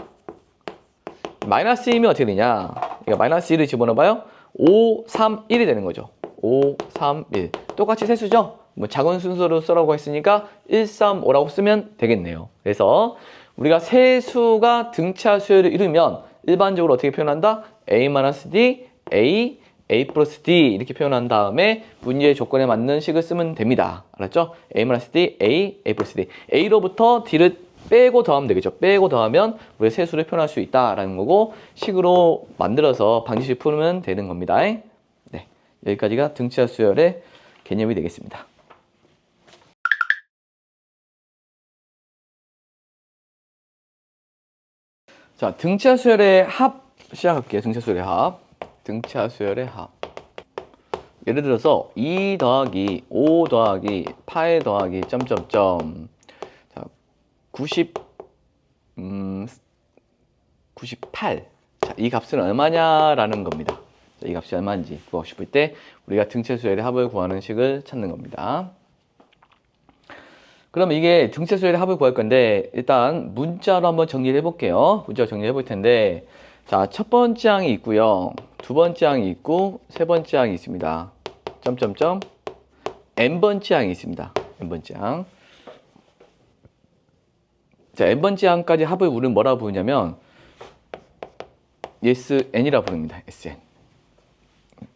마이너스 1이면 어떻게 되냐? 그러니까 마이너스 1을 집어넣어봐요. 5, 3, 1이 되는 거죠. 5, 3, 1. 똑같이 세수죠? 뭐 작은 순서로 쓰라고 했으니까 1, 3, 5라고 쓰면 되겠네요. 그래서 우리가 세수가 등차 수열을 이루면 일반적으로 어떻게 표현한다? A-D, A 플러스 D 이렇게 표현한 다음에 문제의 조건에 맞는 식을 쓰면 됩니다. 알았죠? A-D, A 플러스 D. A로부터 D를 빼고 더하면 되겠죠. 빼고 더하면 우리가 세수를 표현할 수 있다라는 거고 식으로 만들어서 방정식 풀면 되는 겁니다. 네, 여기까지가 등차 수열의 개념이 되겠습니다. 자, 등차 수열의 합 시작할게요. 등차 수열의 합. 등차 수열의 합. 예를 들어서 2 더하기 5 더하기 8 더하기 점점점. 자, 98. 자, 이 값은 얼마냐라는 겁니다. 자, 이 값이 얼마인지 구하고 싶을 때 우리가 등차 수열의 합을 구하는 식을 찾는 겁니다. 그러면 이게 등차 수열의 합을 구할 건데 일단 문자로 한번 정리를 해볼게요. 문자로 정리해 볼 텐데, 자, 첫 번째 항이 있고요. 두 번째 항이 있고 세 번째 항이 있습니다. 점점점 n번째 항이 있습니다. n번째 항. 자, n번째 항까지 합을 우리는 뭐라고 부르냐면 SN이라고 부릅니다. SN.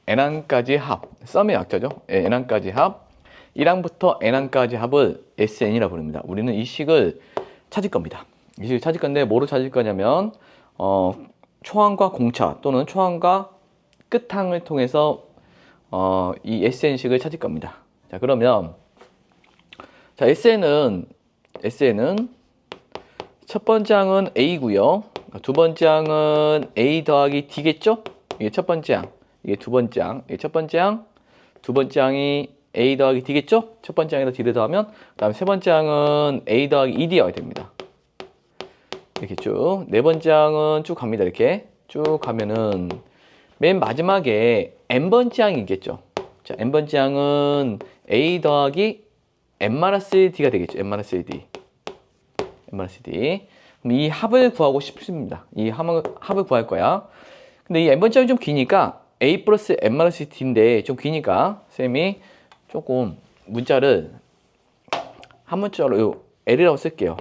n항까지 합. 썸의 약자죠. n항까지 합. 1항부터 n항까지 합을 SN이라고 부릅니다. 우리는 이 식을 찾을 겁니다. 이 식을 찾을 건데 뭐로 찾을 거냐면 초항과 공차 또는 초항과 끝항을 통해서 이 SN식을 찾을 겁니다. 자, 그러면 자, SN은 첫 번째 항은 A고요. 두 번째 항은 A 더하기 D겠죠? 이게 첫 번째 항. 이게 두 번째 항. 이게 첫 번째 항. 두 번째 항이 a 더하기 d겠죠? 첫 번째 항에다 d를 더하면 그 다음에 세 번째 항은 a 더하기 2d가 됩니다. 이렇게 쭉. 네 번째 항은 쭉 갑니다. 이렇게 쭉 가면은 맨 마지막에 n번째 항이 있겠죠. 자, n번째 항은 a 더하기 n-d가 되겠죠. n-d. n-d. 그럼 이 합을 구하고 싶습니다. 이 합을 구할 거야. 근데 이 n번째 항이 좀 기니까 a 플러스 n-d인데 좀 기니까 쌤이 조금 문자를 한 문자로 L이라고 쓸게요.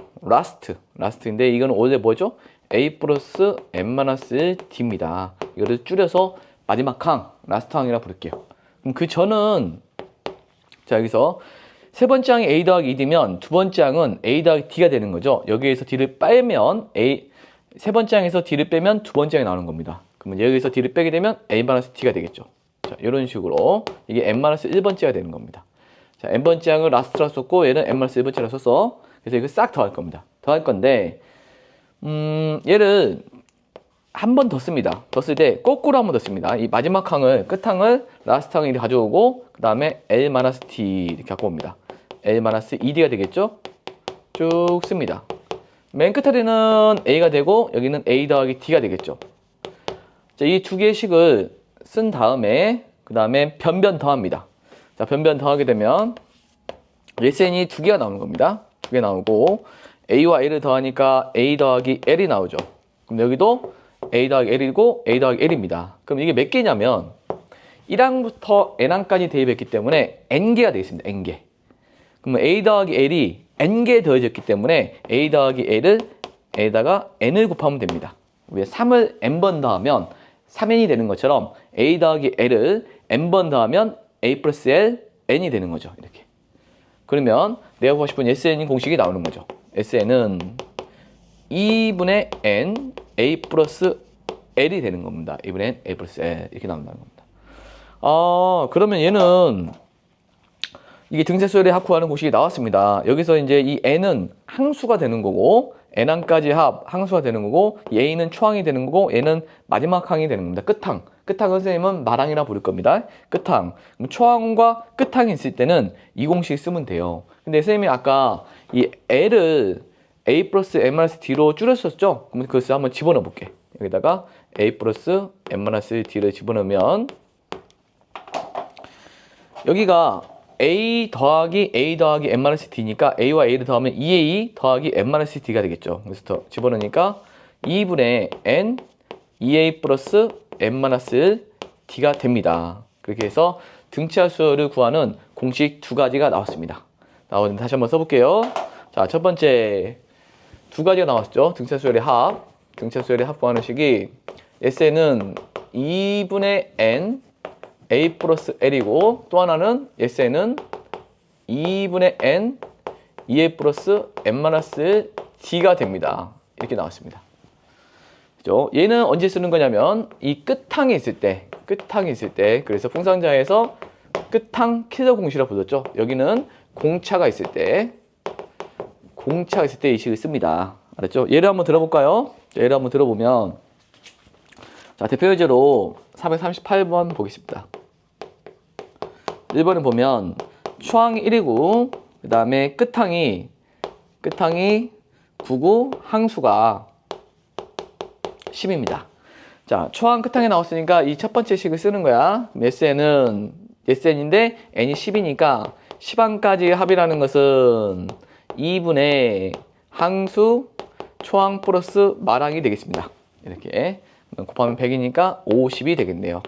last인데 이거는 원래 뭐죠? a 플러스 n-d입니다. 이거를 줄여서 마지막 항, 라스트 항이라 부를게요. 그럼 그 전은 자 여기서 세 번째 항이 a 더하기 2d면 두 번째 항은 a 더하기 d가 되는 거죠. 여기에서 d를 빼면 세 번째 항에서 d를 빼면 두 번째 항이 나오는 겁니다. 그러면 여기서 d를 빼게 되면 a-d가 되겠죠. 자, 이런 식으로 이게 n-1번째가 되는 겁니다. 자, n번째 항을 라스트라 썼고 얘는 n-1번째라 썼어. 그래서 이거 싹 더할 겁니다. 더할 건데 얘를 한 번 더 씁니다. 더 쓸 때 거꾸로 한 번 더 씁니다. 이 마지막 항을 끝항을 라스트 항을 가져오고 그 다음에 l-t 이렇게 갖고 옵니다. l-2d가 되겠죠? 쭉 씁니다. 맨 끝에는 a가 되고 여기는 a 더하기 d가 되겠죠. 자, 이 두 개의 식을 쓴 다음에 그 다음에 변변 더합니다. 자, 변변 더하게 되면 SN이 두 개가 나오는 겁니다. 두 개 나오고 A와 L을 더하니까 A 더하기 L이 나오죠. 그럼 여기도 A 더하기 L이고 A 더하기 L입니다. 그럼 이게 몇 개냐면 1항부터 N항까지 대입했기 때문에 N개가 되겠습니다. N개. 그러면 A 더하기 L이 N개 더해졌기 때문에 A 더하기 L을 N에다가 N을 곱하면 됩니다. 왜 3을 N번 더하면 3N이 되는 것처럼 A 더하기 L을 N번 더하면 A 플러스 L, N이 되는 거죠. 이렇게. 그러면 내가 구하고 싶은 SN 공식이 나오는 거죠. SN은 2분의 N, A 플러스 L이 되는 겁니다. 2분의 N, A 플러스 L 이렇게 나온다는 겁니다. 그러면 얘는 이게 등차수열의 합 구하는 공식이 나왔습니다. 여기서 이제 이 N은 항수가 되는 거고 N항까지 합 항수가 되는 거고 A는 초항이 되는 거고 얘는 마지막 항이 되는 겁니다. 끝항. 끝항은 선생님은 말항이라 부를 겁니다. 끝항. 그럼 초항과 끝항이 있을 때는 이 공식 쓰면 돼요. 근데 선생님이 아까 이 L을 A 플러스 M-D로 줄였었죠? 그럼 그것을 한번 집어넣어 볼게. 여기다가 A 플러스 M-D를 집어넣으면 여기가 A 더하기 M-D니까 A와 A를 더하면 2A 더하기 M-D가 되겠죠. 그래서 더 집어넣으니까 2분의 N 2A 플러스 M-D가 됩니다. 그렇게 해서 등차수열을 구하는 공식 두 가지가 나왔습니다. 나오는데 다시 한번 써볼게요. 자, 첫 번째 두 가지가 나왔죠. 등차수열의 합. 등차수열의 합 구하는 식이 SN은 2분의 N A 플러스 L이고 또 하나는 SN은 2분의 N 2A 플러스 M-D가 됩니다. 이렇게 나왔습니다. 그죠? 얘는 언제 쓰는 거냐면 이 끝항이 있을 때 그래서 풍상자에서 끝항 킬러 공식이라고 불렀죠. 여기는 공차가 있을 때 이 식을 씁니다. 알았죠? 예를 한번 들어볼까요? 예를 한번 들어보면 자, 대표 예제로 438번 보겠습니다. 1번을 보면 초항이 1이고 그 다음에 끝항이 9고 항수가 10입니다. 자, 초항 끝항이 나왔으니까 이 첫 번째 식을 쓰는 거야. SN인데 N이 10이니까 10항까지 합이라는 것은 2분의 항수 초항 플러스 말항이 되겠습니다. 이렇게 곱하면 100이니까 50이 되겠네요.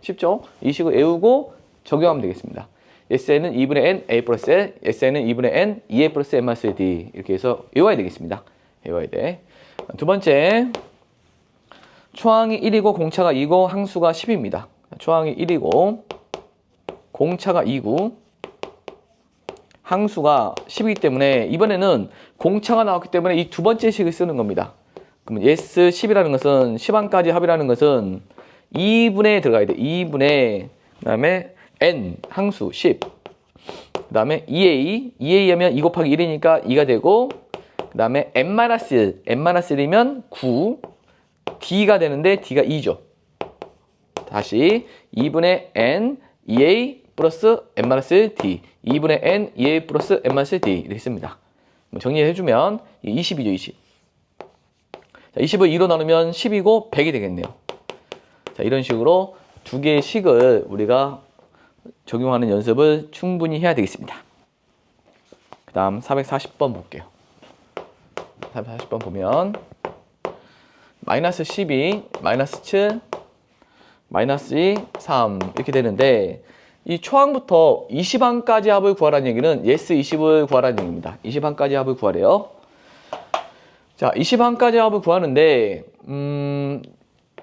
쉽죠? 이 식을 외우고 적용하면 되겠습니다. SN은 2분의 N, A 플러스 L, SN은 2분의 N, 2A 플러스 M-D 이렇게 해서 외워야 되겠습니다. 외워야 돼. 두 번째, 초항이 1이고 공차가 2고 항수가 10입니다. 초항이 1이고 공차가 2고 항수가 10이기 때문에 이번에는 공차가 나왔기 때문에 이 두 번째 식을 쓰는 겁니다. 그러면 S10이라는 것은 10항까지 합이라는 것은 2분의 들어가야 돼. 2분의 그 다음에 N 항수 10 그 다음에 2A 하면 2 곱하기 1이니까 2가 되고 그 다음에 N-1이면 9 D가 되는데 D가 2죠. 다시 2분의 N 2A 플러스 n-d 2분의 n 2a 플러스 n-d 이렇게 씁니다. 정리해주면 20이죠. 20. 자, 20을 2로 나누면 10이고 100이 되겠네요. 자, 이런 식으로 두 개의 식을 우리가 적용하는 연습을 충분히 해야 되겠습니다. 그 다음 440번 볼게요. 440번 보면 마이너스 12, 마이너스 7, 마이너스 2, 3 이렇게 되는데 이 초항부터 20항까지 합을 구하라는 얘기는 yes 20을 구하라는 얘기입니다. 20항까지 합을 구하래요. 자, 20항까지 합을 구하는데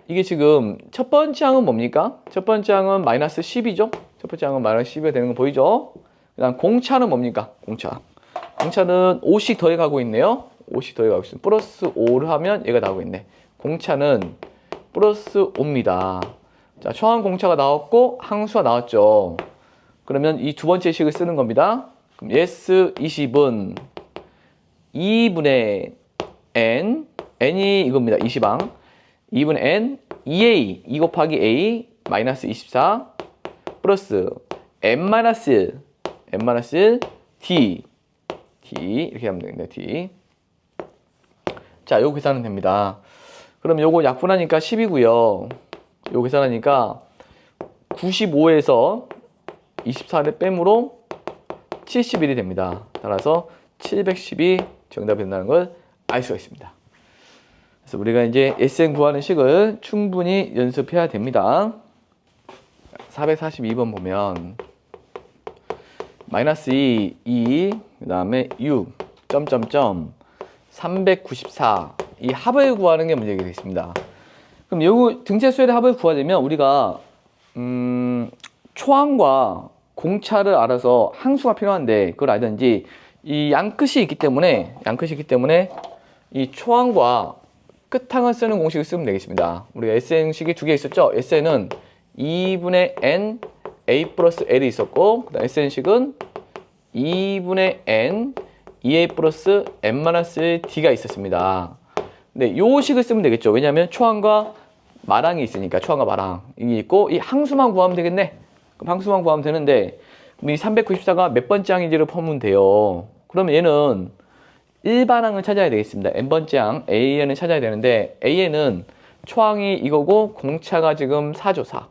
이게 지금 첫 번째 항은 뭡니까? 첫 번째 항은 마이너스 10이죠? 첫 번째 항은 마이너스 10이 되는 거 보이죠? 그 다음 공차는 뭡니까? 공차는 5씩 더해가고 있네요. 5씩 더해가고 있습니다. 플러스 5를 하면 얘가 나오고 있네. 공차는 플러스 5입니다. 자, 초항 공차가 나왔고 항수가 나왔죠. 그러면 이 두 번째 식을 쓰는 겁니다. 그럼 yes 20은 2분의 n, n이 이겁니다. 20항. 2분의 n, 2a, 2 곱하기 a, 마이너스 24, 플러스 n-1, d, 이렇게 하면 되겠네요. d. 자, 요거 계산은 됩니다. 그럼 요거 약분하니까 10이고요. 요거 계산하니까 95에서 24를 빼므로 71이 됩니다. 따라서 710이 정답이 된다는 걸 알 수가 있습니다. 그래서 우리가 이제 SN 구하는 식을 충분히 연습해야 됩니다. 442번 보면 마이너스 2, 그 다음에 6, 점점점 394 이 합을 구하는 게 문제가 되겠습니다. 그럼 요거 등차 수열의 합을 구하려면 우리가 초항과 공차를 알아서 항수가 필요한데 그걸 알든지 이 양끝이 있기 때문에 이 초항과 끝항을 쓰는 공식을 쓰면 되겠습니다. 우리가 SN식이 두 개 있었죠? SN은 2분의 n a 플러스 l이 있었고 그 다음 SN식은 2분의 n 2a 플러스 n-d가 있었습니다. 근데 요 식을 쓰면 되겠죠. 왜냐하면 초항과 마랑이 있으니까 초항과 마랑이 있고 이 항수만 구하면 되겠네. 그럼 항수만 구하면 되는데 그럼 이 394가 몇 번째 항인지를 풀면 돼요. 그러면 얘는 일반항을 찾아야 되겠습니다. n번째 항 AN을 찾아야 되는데 AN은 초항이 이거고 공차가 지금 4죠. 4.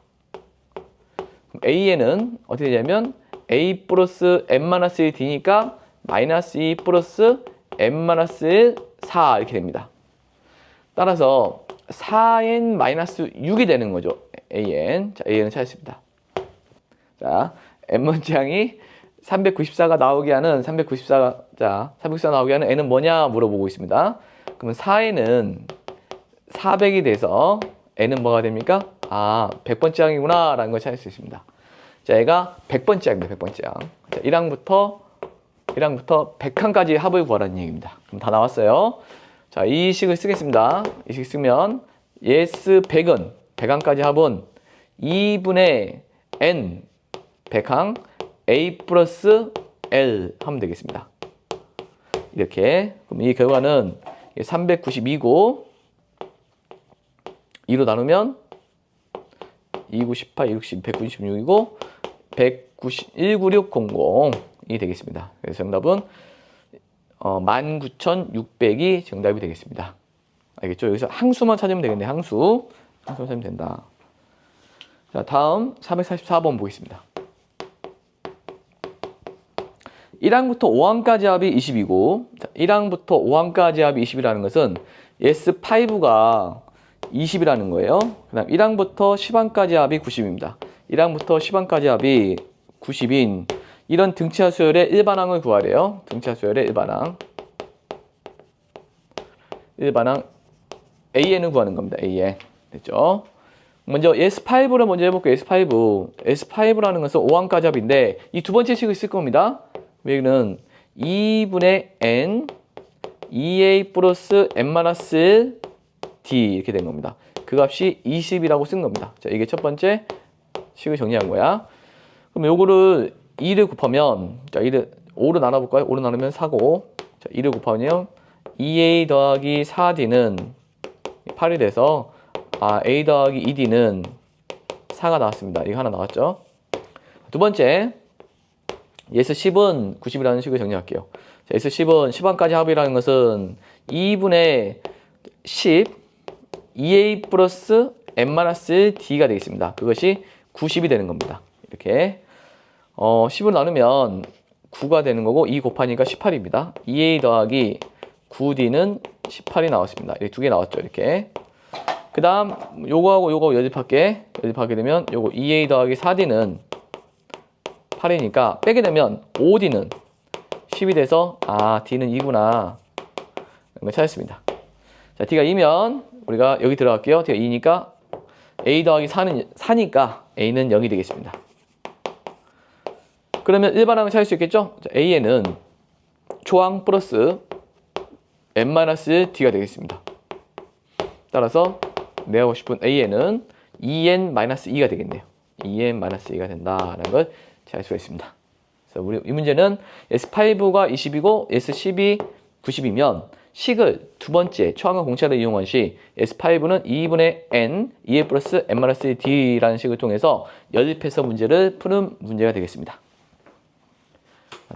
AN은 어떻게 되냐면 A 플러스 n-d니까 마이너스 2 플러스 n-1 4 이렇게 됩니다. 따라서 4n-6이 되는 거죠. AN. 자, AN을 찾았습니다. 자, n번째 항이 394가 나오게 하는 394 나오게 하는 n은 뭐냐 물어보고 있습니다. 그러면 4n은 400이 돼서 n은 뭐가 됩니까? 아, 100번째 항이구나 라는 걸 찾을 수 있습니다. 자, 얘가 100번째 항입니다. 100번째 항. 자, 1항부터 100항까지 합을 구하라는 얘기입니다. 그럼 다 나왔어요. 자, 이 식을 쓰겠습니다. 이 식 쓰면 yes 100은 100항까지 합은 2분의 n 100항 a 플러스 l 하면 되겠습니다. 이렇게. 그럼 이 결과는 392고 2로 나누면 298, 260, 196이고 19600이 되겠습니다. 그래서 정답은 19,600이 정답이 되겠습니다. 알겠죠? 여기서 항수만 찾으면 되겠네. 항수만 찾으면 된다. 자, 다음 444번 보겠습니다. 1항부터 5항까지 합이 20이고 1항부터 5항까지 합이 20이라는 것은 S5가 20이라는 거예요. 그 다음 1항부터 10항까지 합이 90입니다. 1항부터 10항까지 합이 90인 이런 등차 수열의 일반항을 구하래요. 등차 수열의 일반항 AN을 구하는 겁니다. AN. 됐죠? 먼저 S5를 먼저 해볼게요. S5라는 것은 5항까지 합인데 이 두 번째 식을 쓸 겁니다. 여기는 2분의 n 2a 플러스 n-1 d 이렇게 된 겁니다. 그 값이 20이라고 쓴 겁니다. 자, 이게 첫 번째 식을 정리한 거야. 그럼 요거를 2를 곱하면 자, 5로 나눠볼까요? 5로 나누면 4고 자, 2를 곱하면 2a 더하기 4d는 8이 돼서 a 더하기 2d는 4가 나왔습니다. 이거 하나 나왔죠? 두 번째, S10은 90이라는 식으로 정리할게요. 자, S10은 10항까지 합이라는 것은 2분의 10 2a 플러스 n-d가 되겠습니다. 그것이 90이 되는 겁니다. 이렇게 10으로 나누면 9가 되는 거고 2 곱하니까 18입니다. 2a 더하기 9d는 18이 나왔습니다. 이렇게 두 개 나왔죠. 이렇게. 그 다음 요거하고 요거 연립하게 되면 요거 2a 더하기 4d는 8이니까 빼게 되면 5d는 10이 돼서 d는 2구나 이런 걸 찾았습니다. 자, d가 2면 우리가 여기 들어갈게요. d가 2니까 a 더하기 4는 4니까 a는 0이 되겠습니다. 그러면 일반항을 찾을 수 있겠죠? 자, a는 초항 플러스 n-d가 되겠습니다. 따라서 내가 하고 싶은 a는 2n-2가 되겠네요. 2n-2가 된다라는 걸 찾을 수가 있습니다. 그래서 우리 이 문제는 S5가 20이고 S10이 90이면 식을 두 번째 초항과 공차를 이용한 시 S5는 2분의 n, 2a 플러스 n-d라는 식을 통해서 연립해서 문제를 푸는 문제가 되겠습니다.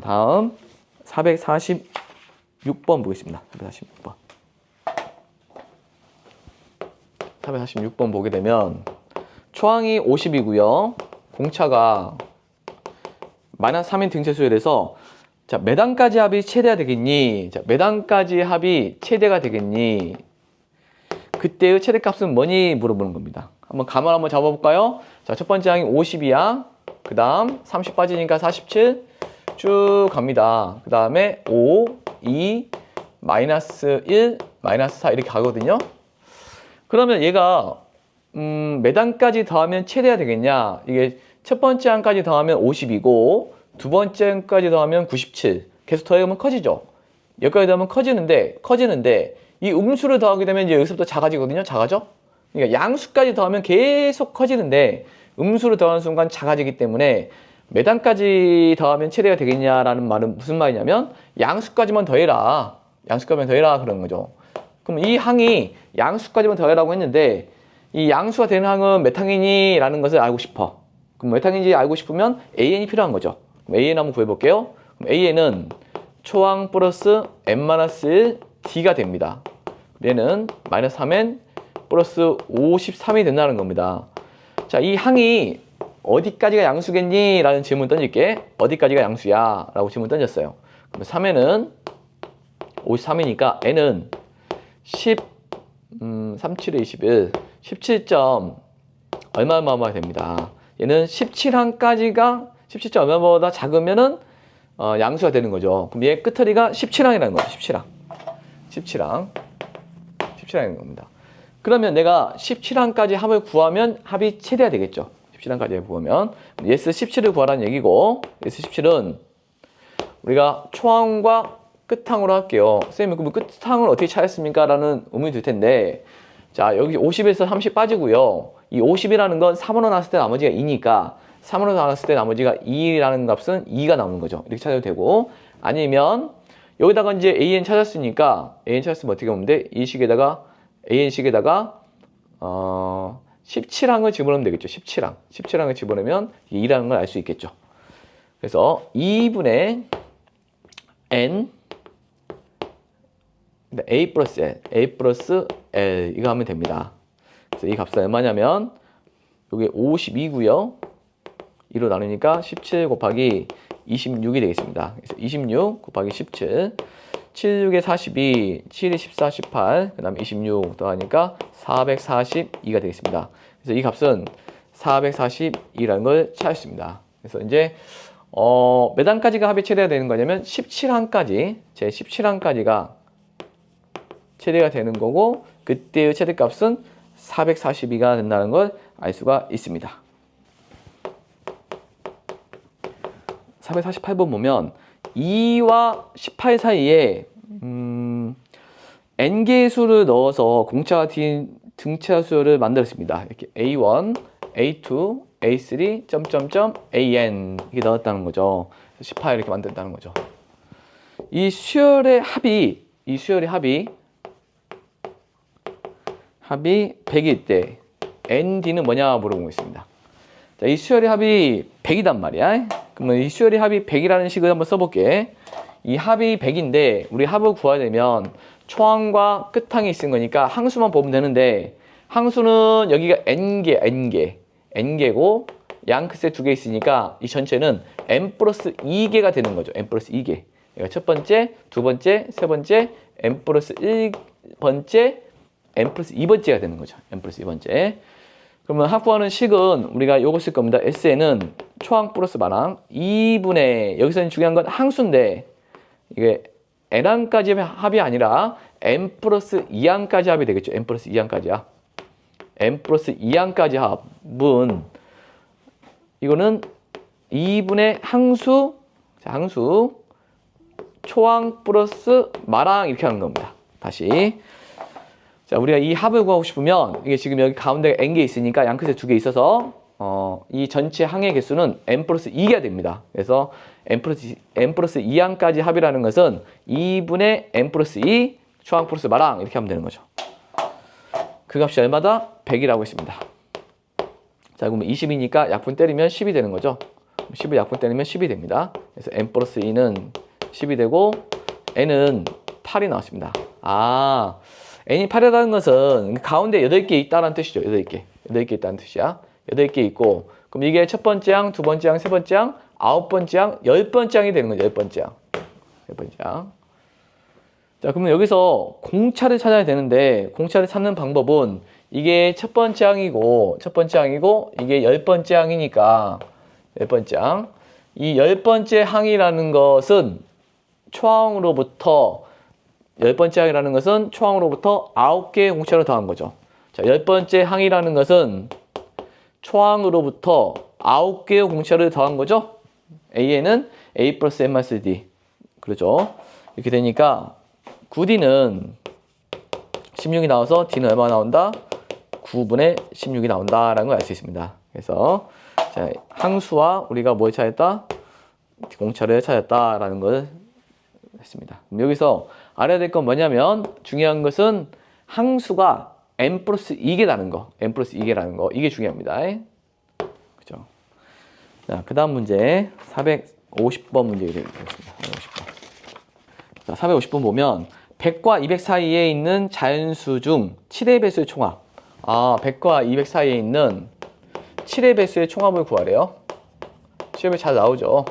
다음 446번 보겠습니다. 446번 보게 되면 초항이 50이고요. 공차가 -3인 등차 수열에서 자, 몇 항까지 합이 최대가 되겠니? 자, 몇 항까지 합이 최대가 되겠니? 그때의 최대값은 뭐니? 물어보는 겁니다. 한번 감을 한번 잡아볼까요? 자, 첫 번째 항이 50이야. 그 다음 30 빠지니까 47 쭉 갑니다. 그 다음에 5, 2, 마이너스 1, 마이너스 4 이렇게 가거든요. 그러면 얘가 몇 항까지 더하면 최대가 되겠냐? 이게 첫 번째 항까지 더하면 50이고 두 번째 항까지 더하면 97. 계속 더하면 커지죠. 여기까지 더하면 커지는데 이 음수를 더하게 되면 이제 여기서부터 작아지거든요. 작아져? 그러니까 양수까지 더하면 계속 커지는데 음수를 더하는 순간 작아지기 때문에 몇 항까지 더하면 최대가 되겠냐라는 말은 무슨 말이냐면 양수까지만 더해라. 양수까지만 더해라 그런 거죠. 그럼 이 항이 양수까지만 더해라고 했는데 이 양수가 되는 항은 몇 항이니? 라는 것을 알고 싶어. 그럼 몇 항인지 알고 싶으면 AN이 필요한 거죠. 그럼 AN 한번 구해볼게요. 그럼 AN은 초항 플러스 n-d가 됩니다. 얘는 마이너스 3n 플러스 53이 된다는 겁니다. 자, 이 항이 어디까지가 양수겠니? 라는 질문 던질게. 어디까지가 양수야? 라고 질문 던졌어요. 그럼 3n은 53이니까 n은 37에 21, 17점 얼마가 됩니다. 얘는 17항까지가 17점 얼마보다 작으면은 양수가 되는 거죠. 그럼 얘 끝처리가 17항이라는 거죠. 17항인 겁니다. 그러면 내가 17항까지 합을 구하면 합이 최대가 되겠죠. 17항까지 구하면 S17을 구하라는 얘기고 S17은 우리가 초항과 끝항으로 할게요. 선생님, 그럼 끝항을 어떻게 찾았습니까? 라는 의문이 들 텐데, 자, 여기 50에서 30 빠지고요. 이 50이라는 건 3으로 나눴을 때 나머지가 2니까 3으로 나눴을 때 나머지가 2라는 값은 2가 나오는 거죠. 이렇게 찾아도 되고, 아니면 여기다가 이제 AN 찾았으니까 AN 찾았으면 어떻게 보면 돼? 이 식에다가 AN식에다가 17항을 집어넣으면 되겠죠. 17항을 집어넣으면 2라는 걸 알 수 있겠죠. 그래서 2분의 n a 플러스 l 이거 하면 됩니다. 그래서 이 값은 얼마냐면 여기 52고요. 2로 나누니까 17 곱하기 26이 되겠습니다. 그래서 26 곱하기 17 7, 6에 42, 7이 14, 18, 그 다음에 26 더하니까 442가 되겠습니다. 그래서 이 값은 442라는 걸 찾았습니다. 그래서 이제 몇 항까지가 합이 최대가 되는 거냐면 17항까지, 제 17항까지가 최대가 되는 거고 그때의 최대값은 442가 된다는 걸 알 수가 있습니다. 448번 보면 2와 18 사이에 n개의 수를 넣어서 공차와 등차 수열을 만들었습니다. 이렇게 A1, A2, A3, 점점점, AN 이렇게 넣었다는 거죠. 18 이렇게 만들었다는 거죠. 이 수열의 합이 100일 때 ND는 뭐냐 물어보고 있습니다. 자, 이 수열의 합이 100이단 말이야. 그러면 이 수열의 합이 100이라는 식을 한번 써볼게. 이 합이 100인데 우리 합을 구해야 되면 초항과 끝항이 있는 거니까 항수만 보면 되는데 항수는 여기가 n개고 양 끝에 2개 있으니까 이 전체는 n 플러스 2개가 되는 거죠. n 플러스 2개. 그러니까 첫 번째, 두 번째, 세 번째, n 플러스 1번째, n 플러스 2번째가 되는 거죠. n 플러스 2번째. 그러면 합구하는 식은 우리가 요거 쓸 겁니다. SN은 초항 플러스 마랑 2분의, 여기서는 중요한 건 항수인데 이게 n항까지 합이 아니라 n 플러스 2항까지 합이 되겠죠. n 플러스 2항까지 합. n 플러스 2항까지 합은 이거는 2분의 항수, 자, 항수 초항 플러스 마랑 이렇게 하는 겁니다. 다시. 자, 우리가 이 합을 구하고 싶으면 이게 지금 여기 가운데 n개 있으니까 양 끝에 2개 있어서 이 전체 항의 개수는 n 플러스 2개가 됩니다. 그래서 n 플러스 2항까지 합이라는 것은 2분의 n 플러스 2 초항 플러스 마랑 이렇게 하면 되는 거죠. 그 값이 얼마다? 100이라고 했습니다. 자, 그러면 20이니까 약분 때리면 10이 되는 거죠. 10을 약분 때리면 10이 됩니다. 그래서 n 플러스 2는 10이 되고 n은 8이 나왔습니다. 아, n이 8이라는 것은 가운데 8개 있다는 뜻이죠. 8개. 8개 있다는 뜻이야. 8개 있고 그럼 이게 첫 번째 항, 두 번째 항, 세 번째 항, 9번째 항, 10번째 항이 되는 거죠. 10번째 항. 10번째 항. 자, 그러면 여기서 공차를 찾아야 되는데 공차를 찾는 방법은 이게 첫 번째 항이고 이게 10번째 항이니까 10번째 항. 이 10번째 항이라는 것은 초항으로부터 10번째 항이라는 것은 초항으로부터 9개의 공차를 더한 거죠. 자, 10번째 항이라는 것은 초항으로부터 9개의 공차를 더한 거죠. A에는 A 플러스 M 마이너스 D. 그렇죠. 이렇게 되니까 9D는 16이 나와서 D는 얼마 나온다? 9분의 16이 나온다라는 걸 알 수 있습니다. 그래서 자, 항수와 우리가 뭘 찾았다? 공차를 찾았다라는 걸 했습니다. 그럼 여기서 알아야 될 건 뭐냐면 중요한 것은 항수가 n 플러스 2개라는 거, n 플러스 2개라는 거 이게 중요합니다. 그죠? 자, 그 다음 문제 450번 문제 되겠습니다. 450번. 자, 450번 보면 100과 200 사이에 있는 자연수 중 7의 배수의 총합. 아, 100과 200 사이에 있는 7의 배수의 총합을 구하래요. 시험에 잘 나오죠.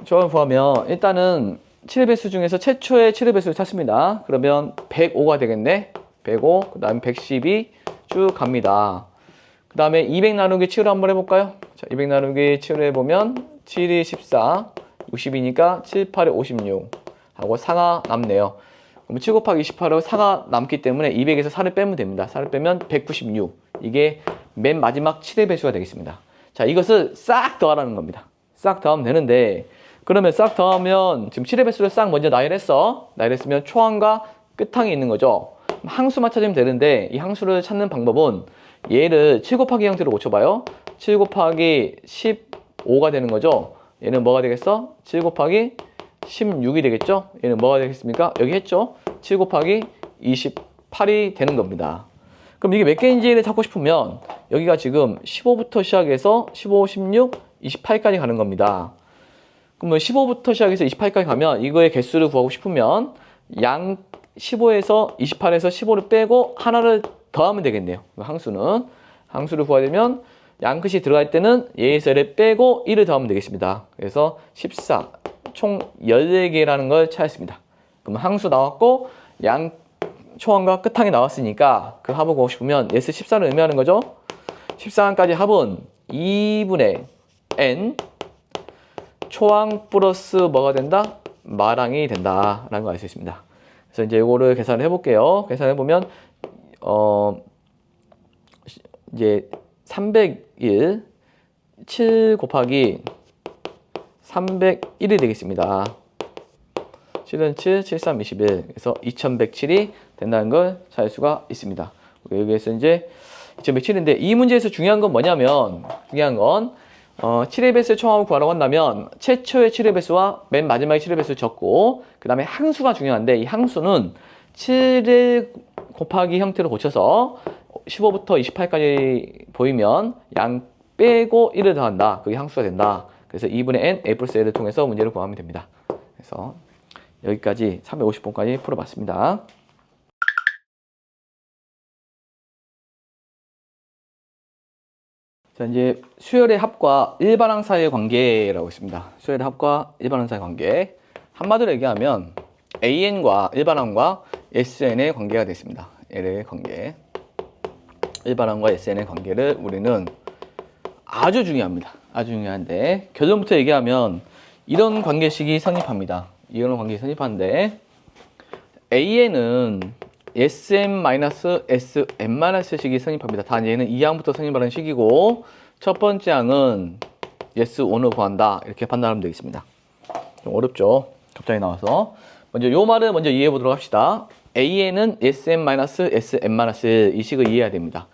저걸 구하면 일단은 7의 배수 중에서 최초의 7의 배수를 찾습니다. 그러면 105가 되겠네. 105, 그 다음에 112 쭉 갑니다. 그 다음에 200 나누기 7을 한번 해볼까요? 자, 200 나누기 7을 해보면 7이 14, 60이니까 7, 8에 56 하고 4가 남네요. 그럼 7 곱하기 28하고 4가 남기 때문에 200에서 4를 빼면 됩니다. 4를 빼면 196. 이게 맨 마지막 7의 배수가 되겠습니다. 자, 이것을 싹 더하라는 겁니다. 싹 더하면 되는데 그러면 싹 더하면 지금 7의 배수를 싹 먼저 나열했어. 나열했으면 초항과 끝항이 있는 거죠. 항수만 찾으면 되는데 이 항수를 찾는 방법은 얘를 7 곱하기 형태로 고쳐봐요. 7 곱하기 15가 되는 거죠. 얘는 뭐가 되겠어? 7 곱하기 16이 되겠죠? 얘는 뭐가 되겠습니까? 여기 했죠? 7 곱하기 28이 되는 겁니다. 그럼 이게 몇 개인지를 찾고 싶으면 여기가 지금 15부터 시작해서 15, 16, 28까지 가는 겁니다. 그러면 15부터 시작해서 28까지 가면 이거의 개수를 구하고 싶으면 양 15에서 28에서 15를 빼고 하나를 더하면 되겠네요. 항수를 구하려면 양 끝이 들어갈 때는 얘에서 1을 빼고 1을 더하면 되겠습니다. 그래서 14, 총 14개라는 걸 찾았습니다. 그럼 항수 나왔고 양 초항과 끝항이 나왔으니까 그 합을 구하고 싶으면 예스 14를 의미하는 거죠. 14항까지 합은 2분의 n 초항 플러스 뭐가 된다? 마랑이 된다라는 걸 알 수 있습니다. 그래서 이제 이거를 계산을 해볼게요. 계산해 보면 이제 301 7 곱하기 301이 되겠습니다. 7은 7, 7, 3, 21. 그래서 2107이 된다는 걸 찾을 수가 있습니다. 여기에서 이제 2107인데 이 문제에서 중요한 건 뭐냐면 중요한 건 7의 배수의 총합을 구하라고 한다면 최초의 7의 배수와 맨 마지막에 7의 배수를 적고 그 다음에 항수가 중요한데 이 항수는 7을 곱하기 형태로 고쳐서 15부터 28까지 보이면 양 빼고 1을 더한다. 그게 항수가 된다. 그래서 2분의 n a 플러스 l을 통해서 문제를 구하면 됩니다. 그래서 여기까지 350번까지 풀어봤습니다. 자, 이제 수열의 합과 일반항 사이의 관계라고 있습니다. 수열의 합과 일반항 사이의 관계. 한마디로 얘기하면 AN과 일반항과 SN의 관계가 되겠습니다. L의 관계. 일반항과 SN의 관계를 우리는 아주 중요합니다. 아주 중요한데 결론부터 얘기하면 이런 관계식이 성립합니다. 이런 관계식이 성립하는데 AN은 SM-SM-식이 성립합니다. 단 얘는 2항부터 성립하는 식이고 첫 번째 항은 yes,on을 구한다. 이렇게 판단하면 되겠습니다. 좀 어렵죠? 갑자기 나와서 먼저 요 말을 먼저 이해해 보도록 합시다. AN은 SM-SM- 이 식을 이해해야 됩니다.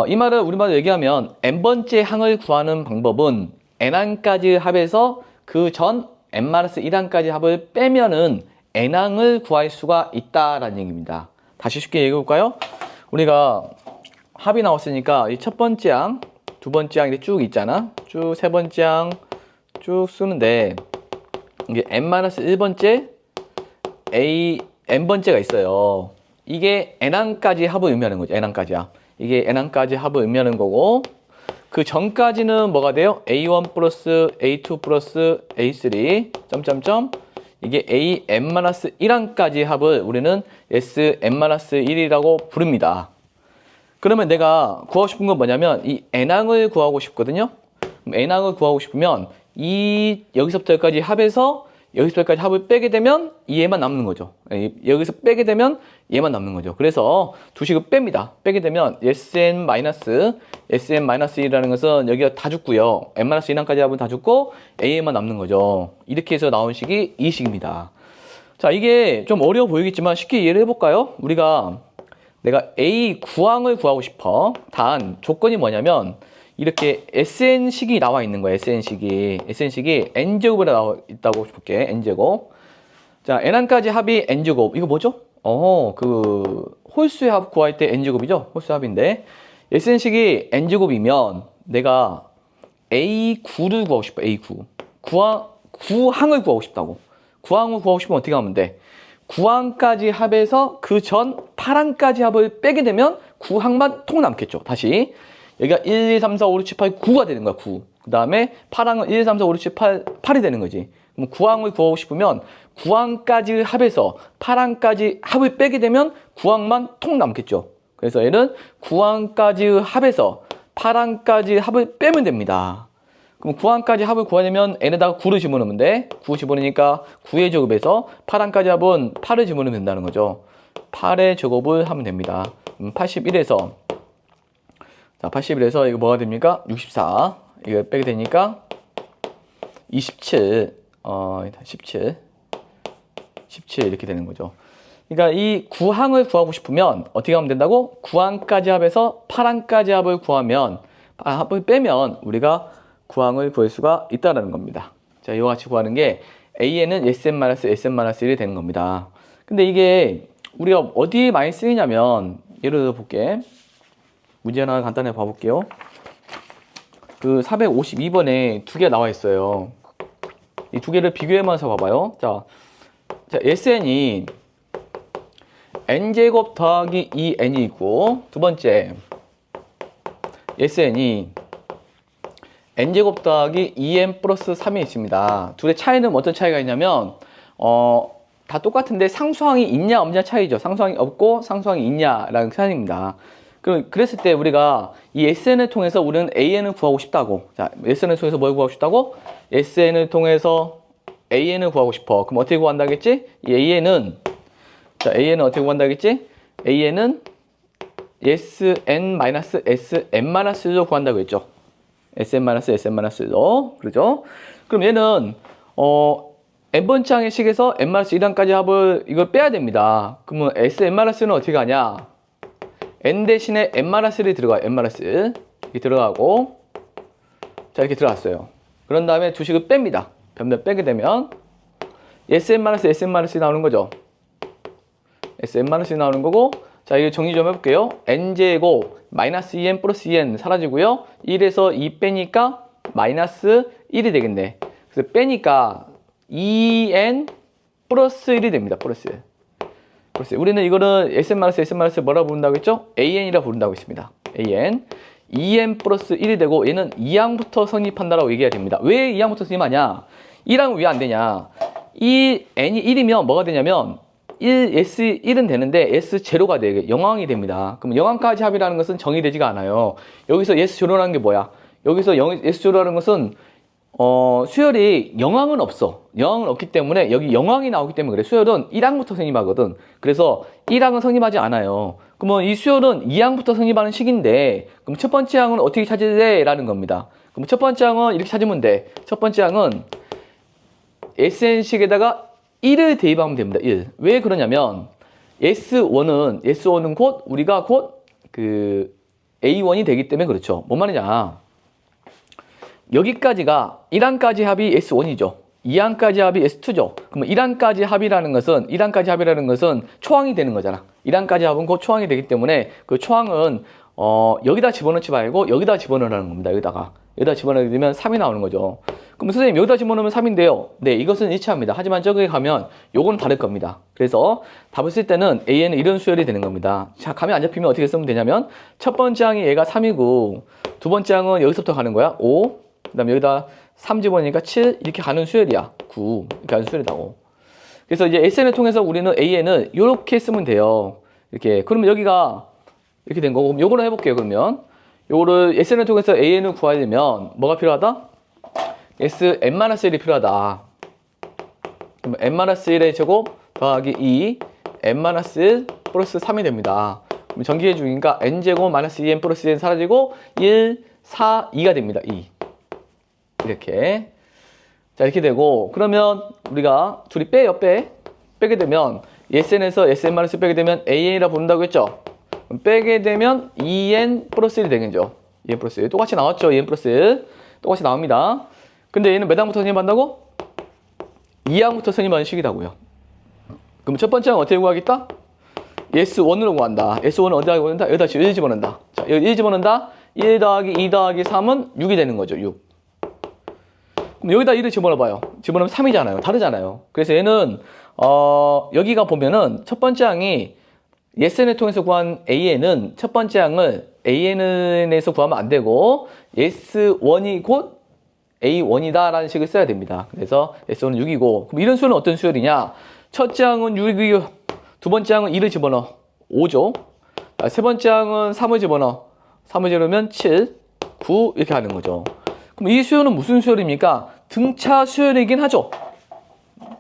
이 말을 우리말로 얘기하면 n번째 항을 구하는 방법은 n항까지 합해서 그 전 n-1항까지 합을 빼면은 n항을 구할 수가 있다라는 얘기입니다. 다시 쉽게 얘기해 볼까요? 우리가 합이 나왔으니까 이 첫 번째 항, 두 번째 항 이렇게 쭉 있잖아. 쭉 세 번째 항 쭉 쓰는데 이게 n-1번째 n번째가 있어요. 이게 n항까지 합을 의미하는 거죠. n항까지 합. 이게 n항까지 합을 의미하는 거고 그 전까지는 뭐가 돼요? a1 플러스 a2 플러스 a3 점점점 이게 an-1항까지 합을 우리는 sn-1이라고 부릅니다. 그러면 내가 구하고 싶은 건 뭐냐면 이 n항을 구하고 싶거든요. 그럼 n항을 구하고 싶으면 이 여기서부터 여기까지 합해서 여기서부터 여기까지 합을 빼게 되면 얘만 남는 거죠. 여기서 빼게 되면 얘만 남는 거죠. 그래서 두 식을 뺍니다. 빼게 되면 sn-1이라는 것은 여기가 다 죽고요. n-1항까지 합은 다 죽고 a만 남는 거죠. 이렇게 해서 나온 식이 이 식입니다. 자, 이게 좀 어려워 보이겠지만 쉽게 이해를 해볼까요? 내가 a 구항을 구하고 싶어. 단 조건이 뭐냐면 이렇게 SN식이 나와 있는 거예요. SN식이 n제곱으로 나와 있다고 볼게. n제곱. 자, n항까지 합이 n제곱. 이거 뭐죠? 그 홀수의 합 구할 때 n제곱이죠? 홀수의 합인데 SN식이 n제곱이면 내가 A9를 구하고 싶어. A9. 구항을 구하고 싶다고. 구항을 구하고 싶으면 어떻게 하면 돼? 구항까지 합해서 그 전 8항까지 합을 빼게 되면 구항만 통 남겠죠. 다시. 여기가 1, 2, 3, 4, 5, 6, 7, 8, 9가 되는 거야, 9. 그 다음에 8항은 1, 2, 3, 4, 5, 6, 7, 8이 되는 거지. 그럼 9항을 구하고 싶으면 9항까지 합해서 8항까지 합을 빼게 되면 9항만 통 남겠죠. 그래서 얘는 9항까지 합해서 8항까지 합을 빼면 됩니다. 그럼 9항까지 합을 구하려면 n에다가 9를 집어넣으면 돼. 9 집어넣으니까 9의 제곱에서 8항까지 합은 8을 집어넣으면 된다는 거죠. 8의 제곱을 하면 됩니다. 81에서 자, 81에서 이거 뭐가 됩니까? 64. 이거 빼게 되니까 27. 17 이렇게 되는 거죠. 그러니까 이 9항을 구하고 싶으면 어떻게 하면 된다고? 9항까지 합해서 8항까지 합을 구하면 합을 빼면 우리가 9항을 구할 수가 있다는 겁니다. 자, 이와 같이 구하는 게 AN은 SM-SM-1이 되는 겁니다. 근데 이게 우리가 어디에 많이 쓰이냐면 예를 들어 볼게. 문제 하나 간단히 봐볼게요. 그 452번에 두 개 나와 있어요. 이 두 개를 비교해서 봐봐요. 자, SN이 n제곱 더하기 2n이 있고 두 번째 SN이 n제곱 더하기 2n 플러스 3이 있습니다. 둘의 차이는 어떤 차이가 있냐면 다 똑같은데 상수항이 있냐 없냐 차이죠. 상수항이 없고 상수항이 있냐라는 차이입니다. 그랬을 때 우리가 이 SN을 통해서 우리는 AN을 구하고 싶다고. 자, SN을 통해서 뭘 구하고 싶다고? SN을 통해서 AN을 구하고 싶어. 그럼 어떻게 구한다겠지? 이 AN은 어떻게 구한다겠지? AN은 SN-SM-로 구한다고 했죠. SN-SM-로. 그러죠? 그럼 얘는 n번째 항의 식에서 n-1항까지 합을 이걸 빼야 됩니다. 그러면 SN-는 어떻게 가냐? n 대신에 n-이 들어가요. n-. 이렇게 들어가고 자, 이렇게 들어갔어요. 그런 다음에 두 식을 뺍니다. 변변 빼게 되면 SM-SM- 나오는 거죠. SM- 나오는 거고 자, 이거 정리 좀 해볼게요. n제곱 마이너스 2n 플러스 2n 사라지고요. 1에서 2 빼니까 마이너스 1이 되겠네. 그래서 빼니까 2n 플러스 1이 됩니다. 플러스. 우리는 이거는 sn-s 뭐라고 부른다고 했죠? an이라고 부른다고 했습니다. an. 2n 플러스 1이 되고 얘는 2항부터 성립한다라고 얘기해야 됩니다. 왜 2항부터 성립하냐? 1항은 왜 안 되냐? 이 n이 1이면 뭐가 되냐면 S1은 되는데 S0가 되게 0항이 됩니다. 그럼 0항까지 합이라는 것은 정의되지가 않아요. 여기서 S0라는 게 뭐야? 여기서 S0라는 것은 수열이 0항은 없어. 0항은 없기 때문에 여기 0항이 나오기 때문에 그래. 수열은 1항부터 성립하거든. 그래서 1항은 성립하지 않아요. 그러면 이 수열은 2항부터 성립하는 식인데 그럼 첫 번째 항은 어떻게 찾을래? 라는 겁니다. 그럼 첫 번째 항은 이렇게 찾으면 돼. 첫 번째 항은 SN식에다가 1을 대입하면 됩니다. 1. 왜 그러냐면 S1은 곧 우리가 곧 그 A1이 되기 때문에 그렇죠. 뭔 말이냐? 여기까지가 1항까지 합이 S1이죠. 2항까지 합이 S2죠. 그러면 1항까지 합이라는 것은 초항이 되는 거잖아. 1항까지 합은 곧 초항이 되기 때문에 그 초항은 여기다 집어넣지 말고 여기다 집어넣으라는 겁니다. 여기다 집어넣게 되면 3이 나오는 거죠. 그럼 선생님 여기다 집어넣으면 3인데요. 네, 이것은 일치합니다. 하지만 저기 가면 요건 다를 겁니다. 그래서 답을 쓸 때는 A에는 이런 수열이 되는 겁니다. 자, 감이 안 잡히면 어떻게 쓰면 되냐면 첫 번째 항이 얘가 3이고 두 번째 항은 여기서부터 가는 거야. 5. 그 다음에 여기다 3 집어넣으니까 7 이렇게 가는 수열이야. 9 이렇게 가는 수열이라고. 그래서 이제 SN을 통해서 우리는 A에는 이렇게 쓰면 돼요. 이렇게. 그러면 여기가 이렇게 된 거고, 그럼 요거를 해볼게요. 그러면 요거를 SN을 통해서 AN을 구하려면 뭐가 필요하다? Sn-1이 필요하다. 그럼 n-1의 제곱 더하기 2 n-1 플러스 3이 됩니다. 그럼 전기의 중이니까 n제곱 마이너스 2n 플러스 2n 사라지고 1, 4, 2가 됩니다. 2. 이렇게. 자, 이렇게 되고, 그러면 우리가 둘이 빼게 되면 SN에서 Sn- 빼게 되면 AN이라 부른다고 했죠? 그럼 빼게 되면 2n 플러스 1이 되겠죠? 2n 플러스 1. 똑같이 나왔죠? 2n 플러스 1. 똑같이 나옵니다. 근데 얘는 몇 항부터 선임한다고? 2항부터 선임하는 식이라고요. 그럼 첫 번째 항은 어떻게 구하겠다? S1으로 구한다. S1은 어디다 구한다? 여기다 1 집어넣는다. 자, 여기 1 집어넣는다. 1 더하기 2 더하기 3은 6이 되는 거죠. 6. 그럼 여기다 1을 집어넣어봐요. 집어넣으면 3이잖아요. 다르잖아요. 그래서 얘는 여기가 보면은 첫 번째 항이 SN을 통해서 구한 AN은 첫 번째 항을 AN에서 구하면 안 되고 S1이 곧 A1이다 라는 식을 써야 됩니다. 그래서 S1은 6이고 그럼 이런 수열은 어떤 수열이냐? 첫째 항은 6이고 두 번째 항은 2를 집어넣어 5죠. 세 번째 항은 3을 집어넣어 3을 집어넣으면 7, 9 이렇게 하는 거죠. 그럼 이 수열은 무슨 수열입니까? 등차 수열이긴 하죠.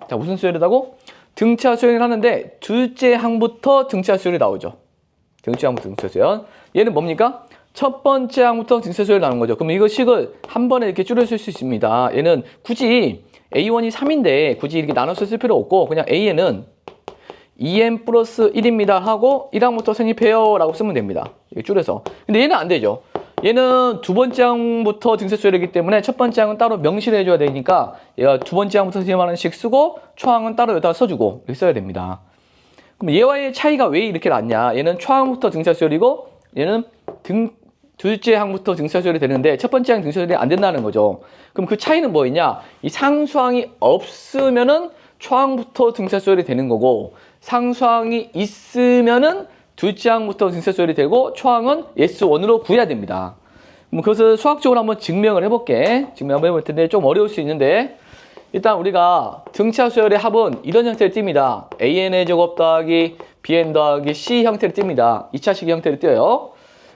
자, 무슨 수열이라고? 등차 수열이긴 하는데 둘째 항부터 등차 수열이 나오죠. 등차 항부터 등차 수열. 얘는 뭡니까? 첫 번째 항부터 등차 수열이 나오는 거죠. 그럼 이거 식을 한 번에 이렇게 줄여줄 수 있습니다. 얘는 굳이 A1이 3인데 굳이 이렇게 나눠서 쓸 필요 없고 그냥 A에는 2n 플러스 1입니다 하고 1항부터 성립해요 라고 쓰면 됩니다. 이거 줄여서. 근데 얘는 안 되죠. 얘는 두 번째 항부터 등차 수열이기 때문에 첫 번째 항은 따로 명시를 해줘야 되니까 얘가 두 번째 항부터 성립하는 식 쓰고 초항은 따로 여기다 써주고 이렇게 써야 됩니다. 그럼 얘와의 차이가 왜 이렇게 났냐? 얘는 초항부터 등차 수열이고 얘는 둘째 항부터 등차 수열이 되는데 첫 번째 항 등차 수열이 안 된다는 거죠. 그럼 그 차이는 뭐였냐? 이 상수항이 없으면은 초항부터 등차 수열이 되는 거고 상수항이 있으면은 둘째 항부터 등차 수열이 되고 초항은 S1으로 구해야 됩니다. 그럼 그것을 수학적으로 한번 증명을 해볼게. 증명 한번 해볼 텐데 좀 어려울 수 있는데 일단 우리가 등차 수열의 합은 이런 형태를 띱니다. AN의 제곱 더하기 BN 더하기 C 형태를 띱니다. 2차식 형태를 띄어요.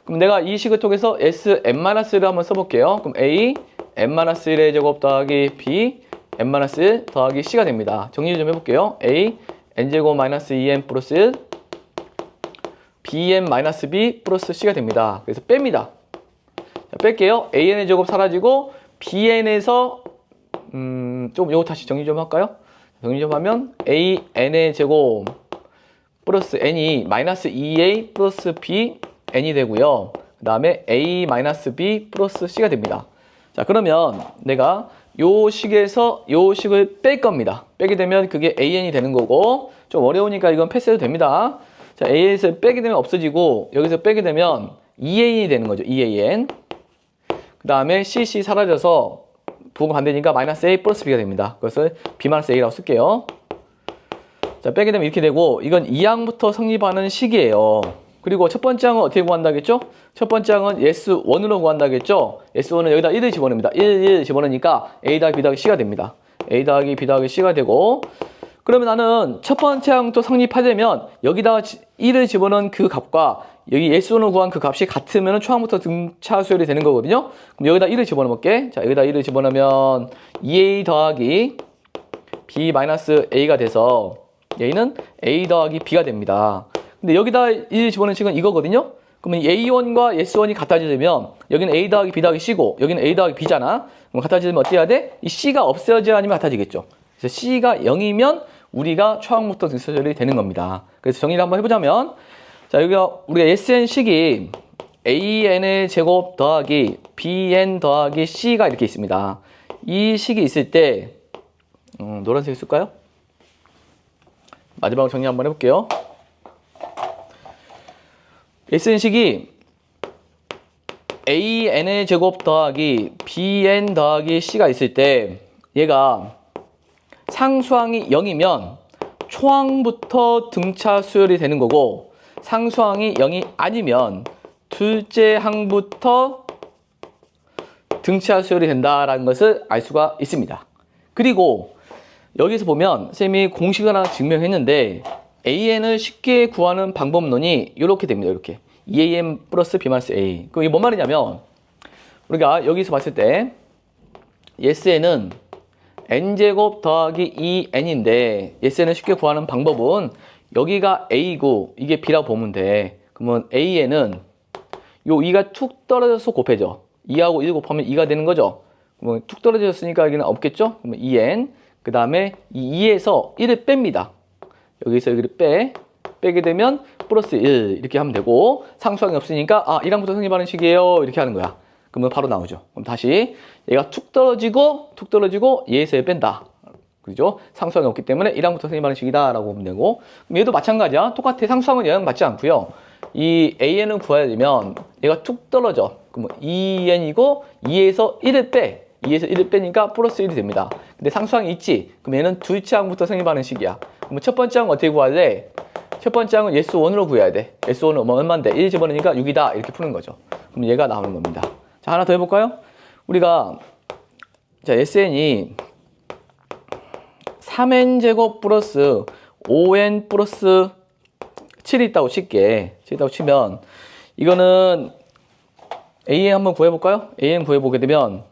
그럼 내가 이 식을 통해서 Sn-를 한번 써볼게요. 그럼 A n-1의 제곱 더하기 B n-1 더하기 C가 됩니다. 정리 좀 해볼게요. A n제곱 마이너스 2n 플러스 1 bn 마이너스 b 플러스 c가 됩니다. 그래서 뺍니다. 자, 뺄게요. an의 제곱 사라지고 bn에서 좀 요거 다시 정리 좀 할까요? 정리 좀 하면 an의 제곱 플러스 n이 마이너스 2a 플러스 b n이 되고요. 그 다음에 a 마이너스 b 플러스 c가 됩니다. 자, 그러면 내가 요 식에서 요 식을 뺄 겁니다. 빼게 되면 그게 an이 되는 거고 좀 어려우니까 이건 패스해도 됩니다. 자, 자, A에서 빼게 되면 없어지고 여기서 빼게 되면 2AN이 되는 거죠. 2AN. 그 다음에 CC 사라져서 부호가 반대니까 마이너스 A 플러스 B가 됩니다. 그것을 B 마이너스 A라고 쓸게요. 자, 빼게 되면 이렇게 되고 이건 2항부터 성립하는 식이에요. 그리고 첫 번째 항은 어떻게 구한다겠죠? 첫 번째 항은 S1으로 구한다겠죠? S1은 여기다 1을 집어넣습니다. 1 집어넣으니까 A 더하기 B 더하기 C가 됩니다. A 더하기 B 더하기 C가 되고 그러면 나는 첫 번째 항도 성립하려면 여기다가 1을 집어넣은 그 값과 여기 S1을 구한 그 값이 같으면 초항부터 등차 수열이 되는 거거든요. 그럼 여기다 1을 집어넣을게. 자, 여기다 1을 집어넣으면 2A 더하기 B 마이너스 A가 돼서 얘는 A 더하기 B가 됩니다. 근데 여기다 1 집어넣은 식은 이거거든요. 그러면 A1과 S1이 같아지려면 여기는 A 더하기 B 더하기 C고 여기는 A 더하기 B잖아. 그럼 같아지려면 어떻게 해야 돼? 이 C가 없어져야 아니면 같아지겠죠. 그래서 C가 0이면 우리가 초항부터 등차수열이 되는 겁니다. 그래서 정리를 한번 해보자면 자, 여기가 우리가 SN식이 AN의 제곱 더하기 BN 더하기 C가 이렇게 있습니다. 이 식이 있을 때 노란색 쓸까요? 마지막으로 정리 한번 해볼게요. SN식이 AN의 제곱 더하기 BN 더하기 C가 있을 때 얘가 상수항이 0이면 초항부터 등차 수열이 되는 거고 상수항이 0이 아니면 둘째 항부터 등차 수열이 된다라는 것을 알 수가 있습니다. 그리고 여기서 보면 쌤이 공식을 하나 증명했는데 AN을 쉽게 구하는 방법론이 이렇게 됩니다. 이렇게 2AM 플러스 B 마이너스 A. 그럼 이게 뭔 말이냐면 우리가 여기서 봤을 때 SN은 n제곱 더하기 2n인데 SN을 쉽게 구하는 방법은 여기가 A고 이게 B라고 보면 돼. 그러면 AN은 요 2가 툭 떨어져서 곱해져. 2하고 1 곱하면 2가 되는 거죠. 그러면 툭 떨어졌으니까 여기는 없겠죠? 그러면 2n 그 다음에 이 2에서 1을 뺍니다. 여기서 여기를 빼게 되면 플러스 1 이렇게 하면 되고 상수항이 없으니까 1항부터 성립하는 식이에요 이렇게 하는 거야. 그러면 바로 나오죠. 그럼 다시 얘가 툭 떨어지고 얘에서 얘 뺀다. 그죠? 상수항이 없기 때문에 1항부터 성립하는 식이다 라고 보면 되고 그럼 얘도 마찬가지야. 똑같아. 상수항은 영향받지 않고요. 이 AN을 구해야 되면 얘가 툭 떨어져. 그러면 2n이고 2에서 1을 빼. 2에서 1을 빼니까 플러스 1이 됩니다. 근데 상수항이 있지? 그럼 얘는 둘째 항부터 성립하는 식이야. 그럼 첫 번째 항은 어떻게 구할래? 첫 번째 항은 S1으로 구해야 돼. S1은 얼마인데? 1 집어넣으니까 6이다. 이렇게 푸는 거죠. 그럼 얘가 나오는 겁니다. 자, 하나 더 해볼까요? 우리가 자 SN이 3n제곱 플러스 5n 플러스 7이 있다고 칠게. 7이 있다고 치면 이거는 AN 한번 구해볼까요? AN 구해보게 되면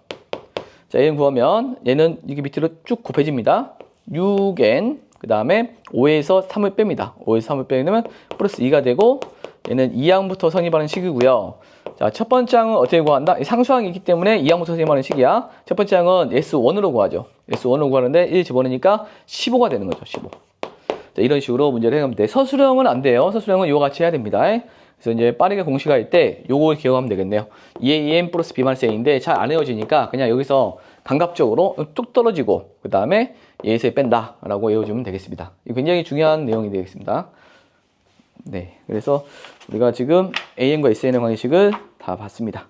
자, AN 구하면 얘는 이게 밑으로 쭉 곱해집니다. 6n 그 다음에 5에서 3을 뺍니다. 5에서 3을 빼면 플러스 2가 되고 얘는 2항부터 성립하는 식이고요. 자, 첫 번째 항은 어떻게 구한다? 상수항이 있기 때문에 2항부터 성립하는 식이야. 첫 번째 항은 S1으로 구하죠. S1으로 구하는데 1 집어넣으니까 15가 되는 거죠. 15. 자, 이런 식으로 문제를 해가면 돼. 서술형은 안 돼요. 서술형은 이와 같이 해야 됩니다. 그래서 이제 빠르게 공식할 때 요걸 기억하면 되겠네요. 2AM 플러스 B 마이너스 A인데 잘 안 외워지니까 그냥 여기서 감각적으로 뚝 떨어지고 그 다음에 얘에서 뺀다 라고 외워주면 되겠습니다. 이거 굉장히 중요한 내용이 되겠습니다. 네, 그래서 우리가 지금 AN과 SN의 관계식을 다 봤습니다.